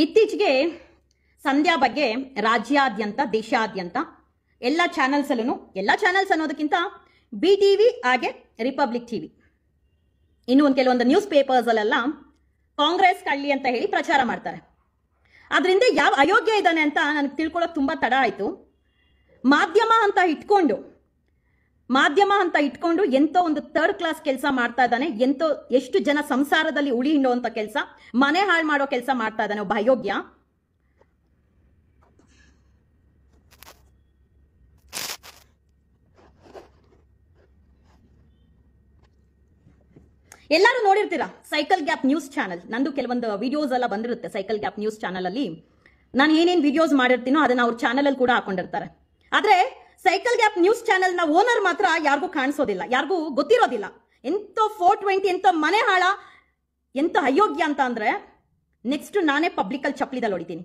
ಇತ್ತೀಚೆಗೆ ಸಂಧ್ಯಾ ಬಗ್ಗೆ ರಾಜ್ಯಾದ್ಯಂತ ದೇಶಾದ್ಯಂತ ಎಲ್ಲ ಚಾನೆಲ್ಸ್ ಅನ್ನೋದಕ್ಕಿಂತ BTV ಹಾಗೆ ರಿಪಬ್ಲಿಕ್ ಟಿವಿ ಇನ್ನು ಕೆಲವೊಂದು ನ್ಯೂಸ್ ಪೇಪರ್ಸ್ ಅಲ್ಲೆಲ್ಲ ಕಾಂಗ್ರೆಸ್ ಕಳ್ಳಿ ಅಂತ ಹೇಳಿ ಪ್ರಚಾರ ಮಾಡ್ತಾರೆ. ಅದರಿಂದ ಯಾವ ಅಯೋಗ್ಯ ಇದ್ದಾನೆ ಅಂತ ನನಗೆ ತಿಳ್ಕೊಳ್ಳೋಕೆ ತುಂಬಾ ತಡ ಆಯಿತು. ಮಾಧ್ಯಮ ಅಂತ ಇಟ್ಕೊಂಡು ಎಂತೋ ಒಂದು ಥರ್ಡ್ ಕ್ಲಾಸ್ ಕೆಲಸ ಮಾಡ್ತಾ ಇದ್ದಾನೆ. ಎಷ್ಟು ಜನ ಸಂಸಾರದಲ್ಲಿ ಉಳಿ ಹಿಂಡುವಂತ ಕೆಲಸ, ಮನೆ ಹಾಳು ಮಾಡೋ ಕೆಲಸ ಮಾಡ್ತಾ ಇದ್ದಾನೆ ಒಬ್ಬ ಅಯೋಗ್ಯ. ಎಲ್ಲರೂ ನೋಡಿರ್ತೀರಾ ಸೈಕಲ್ ಗ್ಯಾಪ್ ನ್ಯೂಸ್ ಚಾನಲ್. ನಂದು ಕೆಲವೊಂದು ವಿಡಿಯೋಸ್ ಎಲ್ಲ ಬಂದಿರುತ್ತೆ ಸೈಕಲ್ ಗ್ಯಾಪ್ ನ್ಯೂಸ್ ಚಾನಲ್ ಅಲ್ಲಿ. ನಾನು ಏನೇನು ವಿಡಿಯೋಸ್ ಮಾಡಿರ್ತೀನೋ ಅದನ್ನ ಅವ್ರ ಚಾನಲ್ ಅಲ್ಲಿ ಕೂಡ ಹಾಕೊಂಡಿರ್ತಾರೆ. ಆದ್ರೆ ಸೈಕಲ್ ಗ್ಯಾಪ್ ನ್ಯೂಸ್ ಚಾನಲ್ ನ ಓನರ್ ಮಾತ್ರ ಯಾರಿಗೂ ಕಾಣಿಸೋದಿಲ್ಲ, ಯಾರಿಗೂ ಗೊತ್ತಿರೋದಿಲ್ಲ. ಎಂತೋ 420 ಎಂತೋ ಮನೆ ಹಾಳ, ಎಂತ ಅಯೋಗ್ಯ ಅಂತ ಅಂದ್ರೆ ನೆಕ್ಸ್ಟ್ ನಾನೇ ಪಬ್ಲಿಕ್ ಅಲ್ಲಿ ಚಪ್ಪಲಿದಲ್ಲಿ ಹೊಡಿತೀನಿ.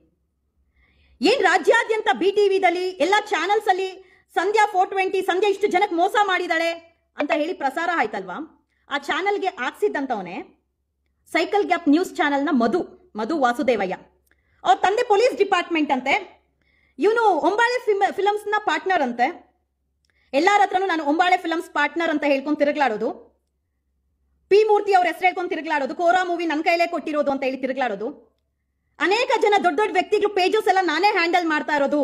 ಏನ್ ರಾಜ್ಯಾದ್ಯಂತ BTVದಲ್ಲಿ ಎಲ್ಲ ಚಾನಲ್ಸ್ ಅಲ್ಲಿ ಸಂಧ್ಯಾ 420 ಸಂಧ್ಯಾ ಇಷ್ಟು ಜನಕ್ಕೆ ಮೋಸ ಮಾಡಿದಾಳೆ ಅಂತ ಹೇಳಿ ಪ್ರಸಾರ ಆಯ್ತಲ್ವಾ. ಆ ಚಾನಲ್ಗೆ ಹಾಕ್ಸಿದ್ದಂತವನೇ ಸೈಕಲ್ ಗ್ಯಾಪ್ ನ್ಯೂಸ್ ಚಾನಲ್ನ ಮಧು ವಾಸುದೇವಯ್ಯ. ಅವ್ರ ತಂದೆ ಪೊಲೀಸ್ ಡಿಪಾರ್ಟ್ಮೆಂಟ್ ಅಂತೆ, ಇವನು ಒಂಬಾಳೆ ಫಿಲಮ್ಸ್ ನ ಪಾರ್ಟ್ನರ್ ಅಂತೆ. ಎಲ್ಲಾರ ಹತ್ರನು ನಾನು ಒಂಬಾಳೆ ಫಿಲಮ್ಸ್ ಪಾರ್ಟ್ನರ್ ಅಂತ ಹೇಳ್ಕೊಂಡು ತಿರುಗ್ಲಾಡೋದು, ಪಿ ಮೂರ್ತಿ ಅವ್ರ ಹೆಸರು ಹೇಳ್ಕೊಂಡು ತಿರುಗ್ಲಾಡೋದು, ಕೋರಾ ಮೂವಿ ನನ್ನ ಕೈಲೇ ಕೊಟ್ಟಿರೋದು ಅಂತ ಹೇಳಿ ತಿರುಗ್ಲಾಡೋದು. ಅನೇಕ ಜನ ದೊಡ್ಡ ದೊಡ್ಡ ವ್ಯಕ್ತಿಗಳು ಪೇಜಸ್ ಎಲ್ಲ ನಾನೇ ಹ್ಯಾಂಡಲ್ ಮಾಡ್ತಾ ಇರೋದು.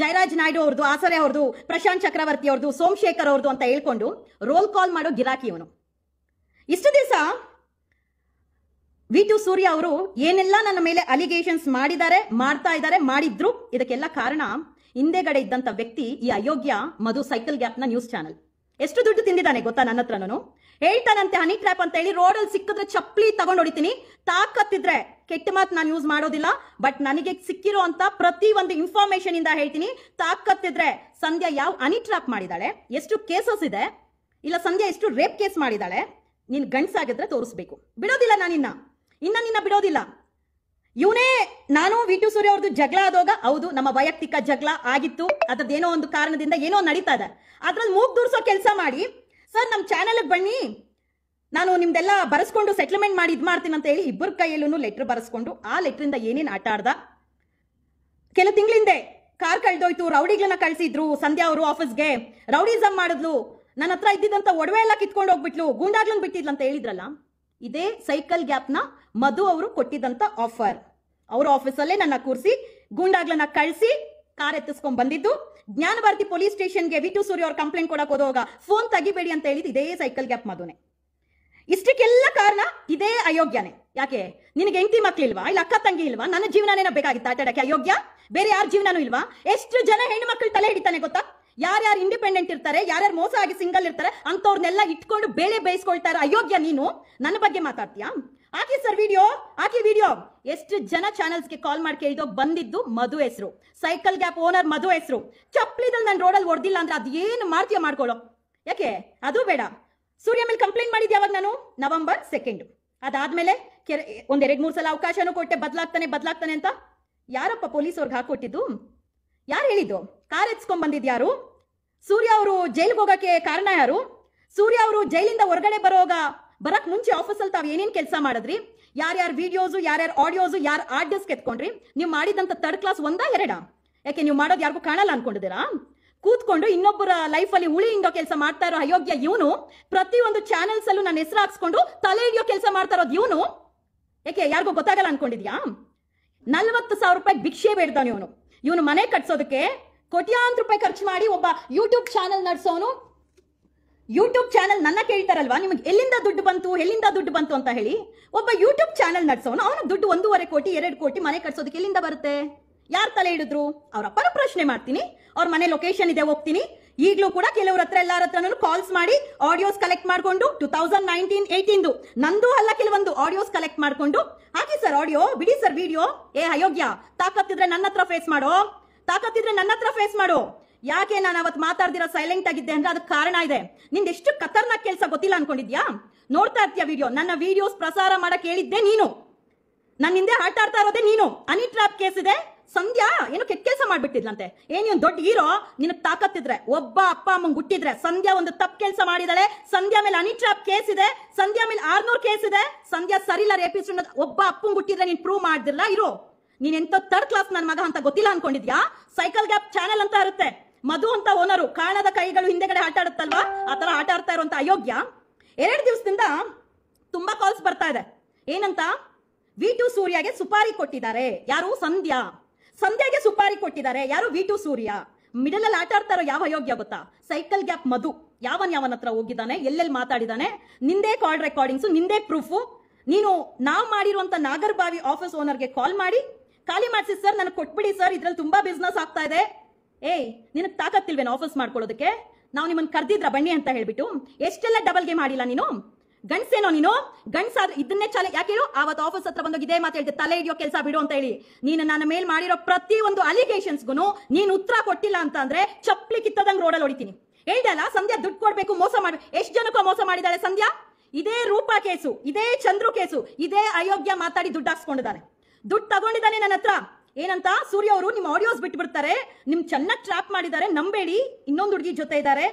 ಜಯರಾಜ್ ನಾಯ್ಡು ಅವ್ರದ್ದು, ಆಸರೆ ಅವ್ರದ್ದು, ಪ್ರಶಾಂತ್ ಚಕ್ರವರ್ತಿ ಅವ್ರದ್ದು, ಸೋಮಶೇಖರ್ ಅವ್ರದ್ದು ಅಂತ ಹೇಳ್ಕೊಂಡು ರೋಲ್ ಕಾಲ್ ಮಾಡೋ ಗಿರಾಕಿ ಇವನು. ಇಷ್ಟು ದಿವಸ V2 ಸೂರ್ಯ ಅವರು ಏನೆಲ್ಲ ನನ್ನ ಮೇಲೆ ಅಲಿಗೇಷನ್ಸ್ ಮಾಡಿದ್ರು, ಇದಕ್ಕೆಲ್ಲ ಕಾರಣ ಹಿಂದೆಗಡೆ ಇದ್ದಂತ ವ್ಯಕ್ತಿ ಈ ಅಯೋಗ್ಯ ಮಧು ಸೈಕಲ್ ಗ್ಯಾಪ್ ನ ನ್ಯೂಸ್ ಚಾನಲ್. ಎಷ್ಟು ದುಡ್ಡು ತಿಂದಿದ್ದಾನೆ ಗೊತ್ತಾ? ನನ್ನ ಹತ್ರನು ಹೇಳ್ತಾನಂತೆ ಹನಿ ಟ್ರ್ಯಾಪ್ ಅಂತ ಹೇಳಿ ರೋಡಲ್ಲಿ ಸಿಕ್ಕಿದ್ರೆ ಚಪ್ಪಲಿ ತಗೊಂಡು ಹೊಡಿತೀನಿ, ತಾಕತ್ತಿದ್ರೆ ಕೆಟ್ಟ ಮಾತು ನಾನು ಯೂಸ್ ಮಾಡೋದಿಲ್ಲ, ಬಟ್ ನನಗೆ ಸಿಕ್ಕಿರೋ ಅಂತ ಪ್ರತಿ ಒಂದು ಇನ್ಫಾರ್ಮೇಶನ್ ಇಂದ ಹೇಳ್ತೀನಿ. ತಾಕತ್ತಿದ್ರೆ ಸಂಧ್ಯಾ ಯಾವ ಹನಿ ಟ್ರ್ಯಾಪ್ ಮಾಡಿದಾಳೆ, ಎಷ್ಟು ಕೇಸಸ್ ಇದೆ, ಇಲ್ಲ ಸಂಧ್ಯಾ ಎಷ್ಟು ರೇಪ್ ಕೇಸ್ ಮಾಡಿದಾಳೆ, ನೀನ್ ಗಂಡ್ಸಾಗಿದ್ರೆ ತೋರಿಸ್ಬೇಕು. ಬಿಡೋದಿಲ್ಲ ನಾನಿನ್ನ ನಿನ್ನ ಬಿಡೋದಿಲ್ಲ. ಇವನೇ ನಾನು V2 ಸೂರ್ಯ ಅವ್ರದ್ದು ಜಗಳ ಆದೋಗ, ಹೌದು ನಮ್ಮ ವೈಯಕ್ತಿಕ ಜಗಳ ಆಗಿತ್ತು, ಅದ್ರದ್ದೇನೋ ಒಂದು ಕಾರಣದಿಂದ ಏನೋ ನಡೀತಾ ಇದೆ, ಅದ್ರಲ್ಲಿ ಮೂಗ್ ದೂರ್ಸೋ ಕೆಲಸ ಮಾಡಿ ಸರ್ ನಮ್ಮ ಚಾನೆಲ್ಗೆ ಬನ್ನಿ, ನಾನು ನಿಮ್ದೆಲ್ಲ ಬರೆಸ್ಕೊಂಡು ಸೆಟ್ಲ್ಮೆಂಟ್ ಮಾಡಿ ಇದ್ ಮಾಡ್ತೀನಿ ಅಂತ ಹೇಳಿ ಇಬ್ಬರ ಕೈಯಲ್ಲೂ ಲೆಟರ್ ಬರೆಸ್ಕೊಂಡು ಆ ಲೆಟ್ರಿಂದ ಏನೇನು ಆಟ ಆಡ್ದ. ಕೆಲ ತಿಂಗಳಿಂದೆ ಕಾರ್ ಕಳ್ದೋಯ್ತು, ರೌಡಿಗಳನ್ನ ಕಳ್ಸಿದ್ರು ಸಂಧ್ಯಾ ಅವರು ಆಫೀಸ್ಗೆ, ರೌಡಿಸಮ್ ಮಾಡಿದ್ಲು, ನನ್ನ ಹತ್ರ ಇದ್ದಿದ್ದಂತ ಒಡವೆ ಎಲ್ಲ ಕಿತ್ಕೊಂಡು ಹೋಗ್ಬಿಟ್ಲು, ಗೂಂಡಾಗ್ಲನ್ ಬಿಟ್ಟಿದ್ಲು ಅಂತ ಹೇಳಿದ್ರಲ್ಲ. ಇದೇ ಸೈಕಲ್ ಗ್ಯಾಪ್ ನ ಮಧು ಅವರು ಕೊಟ್ಟಿದ್ದಂತ ಆಫರ್. ಅವ್ರ ಆಫೀಸಲ್ಲೇ ನನ್ನ ಕೂರಿಸಿ ಗೂಂಡಾಗ್ಲನ್ನ ಕಳಿಸಿ ಕಾರ್ ಎತ್ತಿಸ್ಕೊಂಡ್ ಬಂದಿದ್ದು. ಜ್ಞಾನ ಭಾರತಿ ಪೊಲೀಸ್ ಸ್ಟೇಷನ್ಗೆ V2 ಸೂರ್ಯ ಅವ್ರ ಕಂಪ್ಲೇಂಟ್ ಕೊಡಕ್ ಹೋದಾಗ ಫೋನ್ ತೆಗಿಬೇಡಿ ಅಂತ ಹೇಳಿದ್ ಇದೇ ಸೈಕಲ್ ಗ್ಯಾಪ್ ಮಧುನೆ. ಇಷ್ಟಕ್ಕೆಲ್ಲ ಕಾರಣ ಇದೇ ಅಯೋಗ್ಯನೇ. ಯಾಕೆ ನಿನಗೆ ಹೆಂಡತಿ ಮಕ್ಳಿಲ್ವಾ, ಇಲ್ಲ ಅಕ್ಕ ತಂಗಿ ಇಲ್ವಾ, ನನ್ನ ಜೀವನನೇನ ಬೇಕಾಗಿತ್ತ ಆಟಾಡಕ್ಕೆ ಅಯೋಗ್ಯ? ಬೇರೆ ಯಾರ ಜೀವನನೂ ಇಲ್ವಾ? ಎಷ್ಟು ಜನ ಹೆಣ್ಣು ಮಕ್ಕಳು ತಲೆ ಹಿಡಿತಾನೆ ಗೊತ್ತಾ? ಯಾರ್ಯಾರು ಇಂಡಿಪೆಂಡೆಂಟ್ ಇರ್ತಾರೆ, ಯಾರ್ಯಾರು ಮೋಸ ಆಗಿ ಸಿಂಗಲ್ ಇರ್ತಾರೆ ಅಂತವ್ರನ್ನೆಲ್ಲ ಇಟ್ಕೊಂಡು ಬೇಳೆ ಬೇಯಿಸ್ಕೊಳ್ತಾರೆ. ಅಯೋಗ್ಯ ನೀನು ನನ್ನ ಬಗ್ಗೆ ಮಾತಾಡ್ತೀಯಾ? ಹಾಕಿ ಸರ್ ವಿಡಿಯೋ. ಎಷ್ಟು ಜನ ಚಾನಲ್ಸ್ಗೆ ಕಾಲ್ ಮಾಡಿ ಕೇಳಿದೋ ಬಂದಿದ್ದು ಮಧು ಹೆಸರು, ಸೈಕಲ್ ಗ್ಯಾಪ್ ಓನರ್ ಮಧು ಹೆಸರು. ಚಪ್ಪಲಿದಲ್ಲಿ ನಾನು ರೋಡಲ್ಲಿ ಹೊಡೆದಿಲ್ಲ ಅಂದ್ರೆ ಅದು ಏನು ಮಾಡ್ತೀಯ ಮಾಡ್ಕೊಳ್ಳೋ. ಯಾಕೆ ಅದು ಬೇಡ. ಸೂರ್ಯ ಮೇಲೆ ಕಂಪ್ಲೇಂಟ್ ಮಾಡಿದ್ದೆ ಯಾವಾಗ ನಾನು November 2. ಅದಾದ್ಮೇಲೆ ಒಂದ್ 2-3 ಸಲ ಅವಕಾಶನೂ ಕೊಟ್ಟೆ, ಬದಲಾಗ್ತಾನೆ ಅಂತ. ಯಾರಪ್ಪ ಪೊಲೀಸ್ ಅವ್ರಿಗೆ ಹಾಕೊಟ್ಟಿದ್ದು? ಯಾರು ಹೇಳಿದ್ದು? ಕಾರ್ ಎತ್ಸ್ಕೊಂಡ್ ಬಂದಿದ್ ಯಾರು? ಸೂರ್ಯ ಅವರು ಜೈಲ್ಗೆ ಹೋಗಕ್ಕೆ ಕಾರಣ ಯಾರು? ಸೂರ್ಯ ಅವರು ಜೈಲಿಂದ ಹೊರಗಡೆ ಬರಕ್ ಮುಂಚೆ ಆಫೀಸಲ್ಲಿ ತಾವ್ ಏನೇನ್ ಕೆಲಸ ಮಾಡಿದ್ರಿ? ಯಾರ್ಯಾರು ವಿಡಿಯೋಸು, ಯಾರ್ಯಾರು ಆಡಿಯೋಸು, ಯಾರು ಆರ್ಡರ್ಸ್ ಎತ್ಕೊಂಡ್ರಿ? ನೀವು ಮಾಡಿದಂತ ಥರ್ಡ್ ಕ್ಲಾಸ್ 1-2? ಯಾಕೆ ನೀವು ಮಾಡೋದು ಯಾರಿಗೂ ಕಾಣಲ್ಲ ಅನ್ಕೊಂಡಿದ್ದೀರಾ? ಕೂತ್ಕೊಂಡು ಇನ್ನೊಬ್ಬರ ಲೈಫ್ ಅಲ್ಲಿ ಉಳಿ ಹಿಂಡೋ ಕೆಲಸ ಮಾಡ್ತಾ ಇರೋ ಅಯೋಗ್ಯ ಇವನು. ಪ್ರತಿ ಒಂದು ಚಾನೆಲ್ಸ್ ಅಲ್ಲೂ ನನ್ನ ಹೆಸರು ಹಾಕ್ಸ್ಕೊಂಡು ತಲೆ ಹಿಡಿಯೋ ಕೆಲಸ ಮಾಡ್ತಾ ಇರೋದು ಇವನು. ಯಾಕೆ ಯಾರಿಗೂ ಗೊತ್ತಾಗಲ್ಲ ಅನ್ಕೊಂಡಿದ್ಯಾ? 40,000 ರೂಪಾಯಿ ಭಿಕ್ಷೆ ಬೇಡ್ದವನು ಇವನು ಮನೆ ಕಟ್ಸೋದಕ್ಕೆ ಕೋಟ್ಯಾಂತರ ರೂಪಾಯಿ ಖರ್ಚು ಮಾಡಿ ಒಬ್ಬ ಯೂಟ್ಯೂಬ್ ಚಾನೆಲ್ ನಡೆಸೋನು. ಯೂಟ್ಯೂಬ್ ಚಾನೆಲ್ ನನ್ನ ಕೇಳ್ತಾರಲ್ವಾ, ನಿಮಗೆ ಎಲ್ಲಿಂದ ದುಡ್ಡು ಬಂತು ಅಂತ ಹೇಳಿ. ಒಬ್ಬ ಯೂಟ್ಯೂಬ್ ಚಾನೆಲ್ ನಡೆಸೋನು, ಅವನು ದುಡ್ಡು 1.5 ಕೋಟಿ 2 ಕೋಟಿ ಮನೆ ಕಟ್ಸೋದಕ್ಕೆ ಎಲ್ಲಿಂದ ಬರುತ್ತೆ? ಯಾರು ತಲೆ ಹಿಡಿದ್ರು? ಅವ್ರ ಅಪ್ಪನ ಪ್ರಶ್ನೆ ಮಾಡ್ತೀನಿ, ಅವ್ರ ಮನೆ ಲೊಕೇಶನ್ ಇದೆ ಹೋಗ್ತೀನಿ. ಈಗಲೂ ಕೂಡ ಕೆಲವ್ರ ಹತ್ರ ಎಲ್ಲಾರ ಹತ್ರನೂ ಕಾಲ್ಸ್ ಮಾಡಿ ಆಡಿಯೋಸ್ ಕಲೆಕ್ಟ್ ಮಾಡ್ಕೊಂಡು 2019-18 ನಂದು ಅಲ್ಲ ಕೆಲವೊಂದು ಆಡಿಯೋಸ್ ಕಲೆಕ್ಟ್ ಮಾಡ್ಕೊಂಡು ಹಾಕಿ ಸರ್ ಆಡಿಯೋ, ಬಿಡಿ ಸರ್ ವಿಡಿಯೋ. ಏ ಅಯೋಗ್ಯ, ತಾಕತ್ತಿದ್ರೆ ನನ್ನ ಹತ್ರ ಫೇಸ್ ಮಾಡೋ. ಯಾಕೆ ನಾನು ಅವತ್ತು ಮಾತಾಡ್ದಿರ ಸೈಲೆಂಟ್ ಆಗಿದ್ದೆ ಅಂದ್ರೆ ಅದಕ್ಕೆ ಕಾರಣ ಇದೆ. ನಿಂದ ಎಷ್ಟು ಖತರ್ನಾಕ್ ಕೆಲಸ ಗೊತ್ತಿಲ್ಲ ಅನ್ಕೊಂಡಿದ್ಯಾ? ನೋಡ್ತಾ ಇರ್ತೀಯ ವಿಡಿಯೋ, ನನ್ನ ವಿಡಿಯೋಸ್ ಪ್ರಸಾರ ಮಾಡಕ್ ಹೇಳಿದ್ದೆ ನೀನು, ನನ್ನ ಹಿಂದೆ ಆಟ ಆಡ್ತಾ ಇರೋದೇ ನೀನು. ಹನಿ ಟ್ರ್ಯಾಪ್ ಕೇಸ್ ಇದೆ, ಸಂಧ್ಯಾ ಏನು ಕೆಟ್ಟ ಕೆಲಸ ಮಾಡ್ಬಿಟ್ಟಿದ್ಲಂತೆ. ನೀನು ದೊಡ್ಡ ಹೀರೋ, ನಿನಗೆ ತಾಕತ್ತಿದ್ರೆ ಒಬ್ಬ ಅಪ್ಪ ಅಮ್ಮಂಗ್ ಹುಟ್ಟಿದ್ರೆ ಸಂಧ್ಯಾ ಒಂದು ತಪ್ಪು ಕೆಲಸ ಮಾಡಿದಾಳೆ, ಸಂಧ್ಯಾ ಮೇಲೆ ಹನಿ ಟ್ರ್ಯಾಪ್ ಕೇಸ್ ಇದೆ, ಸಂಧ್ಯಾ ಮೇಲೆ 600 ಕೇಸ್ ಇದೆ, ಸಂಧ್ಯಾ ಸರಿಲ್ಲ ರೇಪಿಸ್ಟ್ ಒಬ್ಬ ಅಪ್ಪಂಗ್ ಹುಟ್ಟಿದ್ರೆ ನೀನ್ ಪ್ರೂವ್ ಮಾಡ್ದಿಲ್ಲ ಇರೋ. ನೀನೆಂತ ಥರ್ಡ್ ಕ್ಲಾಸ್ ನನ್ನ ಮಗ ಅಂತ ಗೊತ್ತಿಲ್ಲ ಅನ್ಕೊಂಡಿದ್ಯಾ? ಸೈಕಲ್ ಗ್ಯಾಪ್ ಚಾನೆಲ್ ಅಂತ ಇರುತ್ತೆ, ಮಧು ಅಂತ ಓನರು, ಕಾಣದ ಕೈಗಳು ಹಿಂದೆಗಡೆ ಆಟ ಆಡುತ್ತಲ್ವಾ, ಆ ತರ ಆಟ ಆಡ್ತಾ ಇರುವಂತ ಅಯೋಗ್ಯ 2 ದಿವಸದಿಂದ ತುಂಬಾ ಕಾಲ್ಸ್ ಬರ್ತಾ ಇದೆ. ಏನಂತ? V2 ಸೂರ್ಯಗೆ ಸುಪಾರಿ ಕೊಟ್ಟಿದ್ದಾರೆ. ಯಾರು? ಸಂಧ್ಯಾಗೆ ಸುಪಾರಿ ಕೊಟ್ಟಿದ್ದಾರೆ. ಯಾರು? V2 ಸೂರ್ಯ. ಮಿಡಲ್ ಅಲ್ಲಿ ಆಟ ಆಡ್ತಾರೋ ಯಾವ ಅಯೋಗ್ಯ ಗೊತ್ತಾ? ಸೈಕಲ್ ಗ್ಯಾಪ್ ಮಧು. ಯಾವನ್ ಹತ್ರ ಹೋಗಿದ್ದಾನೆ, ಎಲ್ಲೆಲ್ಲಿ ಮಾತಾಡಿದಾನೆ, ನಿಂದೇ ಕಾಲ್ ರೆಕಾರ್ಡಿಂಗ್ಸ್, ನಿಂದೇ ಪ್ರೂಫ್. ನೀನು ನಾವು ಮಾಡಿರುವಂತ ನಾಗರಬಾವಿ ಆಫೀಸ್ ಓನರ್ಗೆ ಕಾಲ್ ಮಾಡಿ ಖಾಲಿ ಮಾಡಿಸಿ ಸರ್, ನನಗೆ ಕೊಟ್ಬಿಡಿ ಸರ್, ಇದ್ರಲ್ಲಿ ತುಂಬಾ ಬಿಸ್ನೆಸ್ ಆಗ್ತಾ ಇದೆ. ಏಯ್, ನಿನಗೆ ತಾಕತ್ತಿಲ್ವೇನು ಆಫೀಸ್ ಮಾಡ್ಕೊಳ್ಳೋದಕ್ಕೆ? ನಾವು ನಿಮ್ಮನ್ನ ಕರ್ದಿದ್ರ ಬನ್ನಿ ಅಂತ ಹೇಳ್ಬಿಟ್ಟು ಎಷ್ಟೆಲ್ಲ ಡಬಲ್ ಗೇಮ್ ಮಾಡಿಲ್ಲ ನೀನು? ಗಂಡ್ಸೇನೋ ನೀನು? ಗಂಡ್ಸಾದ್ರೆ ಇದನ್ನೇ ಯಾಕೆ ಹೇಳು? ಆವತ್ತು ಆಫೀಸ್ ಹತ್ರ ಬಂದಾಗ ಇದೇ ಮಾತು ಹೇಳ್ತೆ, ತಲೆ ಹಿಡಿಯೋ ಕೆಲಸ ಬಿಡು ಅಂತ ಹೇಳಿ. ನೀನು ನನ್ನ ಮೇಲ್ ಮಾಡಿರೋ ಪ್ರತಿ ಒಂದು ಅಲಿಗೇಷನ್ಸ್ಗೂ ನೀನು ಉತ್ತರ ಕೊಟ್ಟಿಲ್ಲ ಅಂತ ಅಂದ್ರೆ ಚಪ್ಪಲಿ ಕಿತ್ತದಂಗ್ ರೋಡಲ್ಲಿ ಹೊಡಿತೀನಿ. ಹೇಳ್ದಲ್ಲ, ಸಂಧ್ಯಾ ದುಡ್ಡು ಕೊಡ್ಬೇಕು, ಮೋಸ ಮಾಡ್ಬೇಕು. ಎಷ್ಟು ಜನಕ್ಕೂ ಮೋಸ ಮಾಡಿದಾಳೆ ಸಂಧ್ಯಾ? ಇದೇ ರೂಪಾ ಕೇಸು, ಇದೇ ಚಂದ್ರು ಕೇಸು, ಇದೇ ಅಯೋಗ್ಯ ಮಾತಾಡಿ ದುಡ್ಡು ಹಾಕ್ಸ್ಕೊಂಡಿದ್ದಾನೆ. ದುಡ್ಡು ತಗೊಂಡಿದ್ದಾನೆ ನನ್ನ ಹತ್ರ. ಏನಂತ? ಸೂರ್ಯ ಅವರು ನಿಮ್ಮ ಆಡಿಯೋಸ್ ಬಿಟ್ಬಿಡ್ತಾರೆ, ನಿಮ್ ಚೆನ್ನಾಗಿ ಟ್ರಾಪ್ ಮಾಡಿದ್ದಾರೆ, ನಂಬೇಡಿ, ಇನ್ನೊಂದು ಹುಡುಗಿ ಜೊತೆ ಇದ್ದಾರೆ,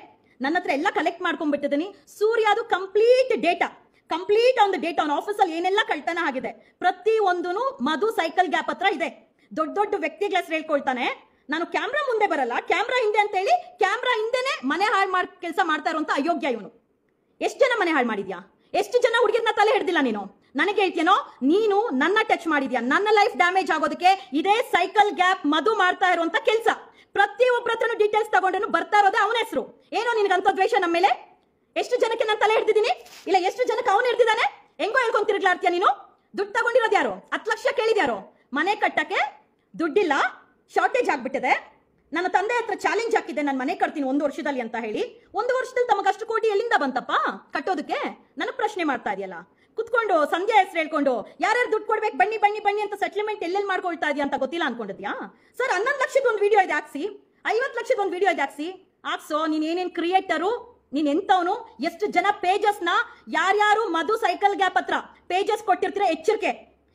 ನನ್ನ ಹತ್ರ ಎಲ್ಲ ಕಲೆಕ್ಟ್ ಮಾಡ್ಕೊಂಡ್ಬಿಟ್ಟಿದ್ದೀನಿ. ಸೂರ್ಯ ಅದು ಕಂಪ್ಲೀಟ್ ಒಂದು ಡೇಟಾ ಅವನ ಆಫೀಸಲ್ಲಿ ಏನೆಲ್ಲ ಕಳ್ತನ ಆಗಿದೆ ಪ್ರತಿ ಒಂದೂ ಮಧು ಸೈಕಲ್ ಗ್ಯಾಪ್ ಹತ್ರ ಇದೆ. ದೊಡ್ಡ ವ್ಯಕ್ತಿಗಳ ಹೆಸರು ಹೇಳ್ಕೊಳ್ತಾನೆ. ನಾನು ಕ್ಯಾಮ್ರಾ ಮುಂದೆ ಬರಲ್ಲ, ಕ್ಯಾಮ್ರಾ ಹಿಂದೆ ಅಂತ ಹೇಳಿ ಕ್ಯಾಮ್ರಾ ಹಿಂದೆನೆ ಮನೆ ಹಾಳು ಕೆಲಸ ಮಾಡ್ತಾ ಇರುವಂತ ಅಯೋಗ್ಯ ಇವನು. ಎಷ್ಟು ಜನ ಮನೆ ಹಾಳು ಮಾಡಿದ್ಯಾ? ಎಷ್ಟು ಜನ ಹುಡುಗಿರ್ನ ತಲೆ ಹಿಡ್ದಿಲ್ಲ ನೀನು? ನನಗೆ ಹೇಳ್ತೀನೋ, ನೀನು ನನ್ನ ಟಚ್ ಮಾಡಿದ್ಯಾ, ನನ್ನ ಲೈಫ್ ಡ್ಯಾಮೇಜ್ ಆಗೋದಕ್ಕೆ ಇದೇ ಸೈಕಲ್ ಗ್ಯಾಪ್ ಮಧು ಮಾಡ್ತಾ ಇರುವಂತ ಕೆಲಸ. ಪ್ರತಿಯೊಬ್ಬರ ಹತ್ರನು ಡೀಟೇಲ್ಸ್ ತಗೊಂಡು ಬರ್ತಾ ಇರೋದೇ ಅವನ ಹೆಸರು. ಏನೋ ನಿನಗಂತ ದ್ವೇಷ ನಮ್ಮ ಮೇಲೆ? ಎಷ್ಟು ಜನಕ್ಕೆ ನಾನು ತಲೆ ಹಿಡ್ದಿದ್ದೀನಿ? ಇಲ್ಲ, ಎಷ್ಟು ಜನಕ್ಕೆ ಅವನು ಹಿಡ್ದಿದ್ದಾನೆ? ಹೆಂಗೋ ಹೇಳ್ಕೊಂಡ್ ತಿರುಗ್ಲಾಡ್ತೀಯ ನೀನು? ದುಡ್ಡು ತಗೊಂಡಿರೋದು ಯಾರು? 10 ಲಕ್ಷ ಕೇಳಿದ್ಯಾರು? ಮನೆ ಕಟ್ಟಕ್ಕೆ ದುಡ್ಡಿಲ್ಲ, ಶಾರ್ಟೇಜ್ ಆಗ್ಬಿಟ್ಟಿದೆ. ನನ್ನ ತಂದೆ ಹತ್ರ ಚಾಲೆಂಜ್ ಹಾಕಿದ್ದೆ, ನಾನು ಮನೆ ಕಟ್ತೀನಿ 1 ವರ್ಷದಲ್ಲಿ ಅಂತ ಹೇಳಿ. 1 ವರ್ಷದಲ್ಲಿ ತಮಗೆ ಅಷ್ಟು ಕೋಟಿ ಎಲ್ಲಿಂದ ಬಂತಪ್ಪ ಕಟ್ಟೋದಕ್ಕೆ? ನನಗೆ ಪ್ರಶ್ನೆ ಮಾಡ್ತಾ ಇದೆಯಲ್ಲ. ಕುತ್ಕೊಂಡು ಸಂಧ್ಯಾ ಹೆಸರು ಹೇಳ್ಕೊಂಡು ಯಾರ್ಯಾರು ದುಡ್ಡು ಕೊಡ್ಬೇಕು, ಬನ್ನಿ ಅಂತ ಸೆಟ್ಲ್ಮೆಂಟ್ ಎಲ್ಲೆಲ್ಲಿ ಮಾಡ್ಕೊಳ್ತಾ ಇದೆಯಾ ಅಂತ ಗೊತ್ತಿಲ್ಲ ಅನ್ಕೊಂಡಿದ್ಯಾ? ಸರ್, 11 ಲಕ್ಷದ ಒಂದು ವಿಡಿಯೋ ಇದೆ ಹಾಕ್ಸಿ, 50 ಲಕ್ಷದ ಒಂದು ವಿಡಿಯೋ ಇದೆ ಹಾಕ್ಸೋ. ನೀನ್ ಏನೇನ್ ಕ್ರಿಯೇಟರು, ನೀನ್ ಎಂತವನು? ಎಷ್ಟು ಜನ ಪೇಜಸ್ ನ ಯಾರ್ಯಾರು ಮಧು ಸೈಕಲ್ ಗ್ಯಾಪ್ ಹತ್ರ ಪೇಜಸ್ ಕೊಟ್ಟಿರ್ತೀರ ಎಚ್ಚರಿಕೆ.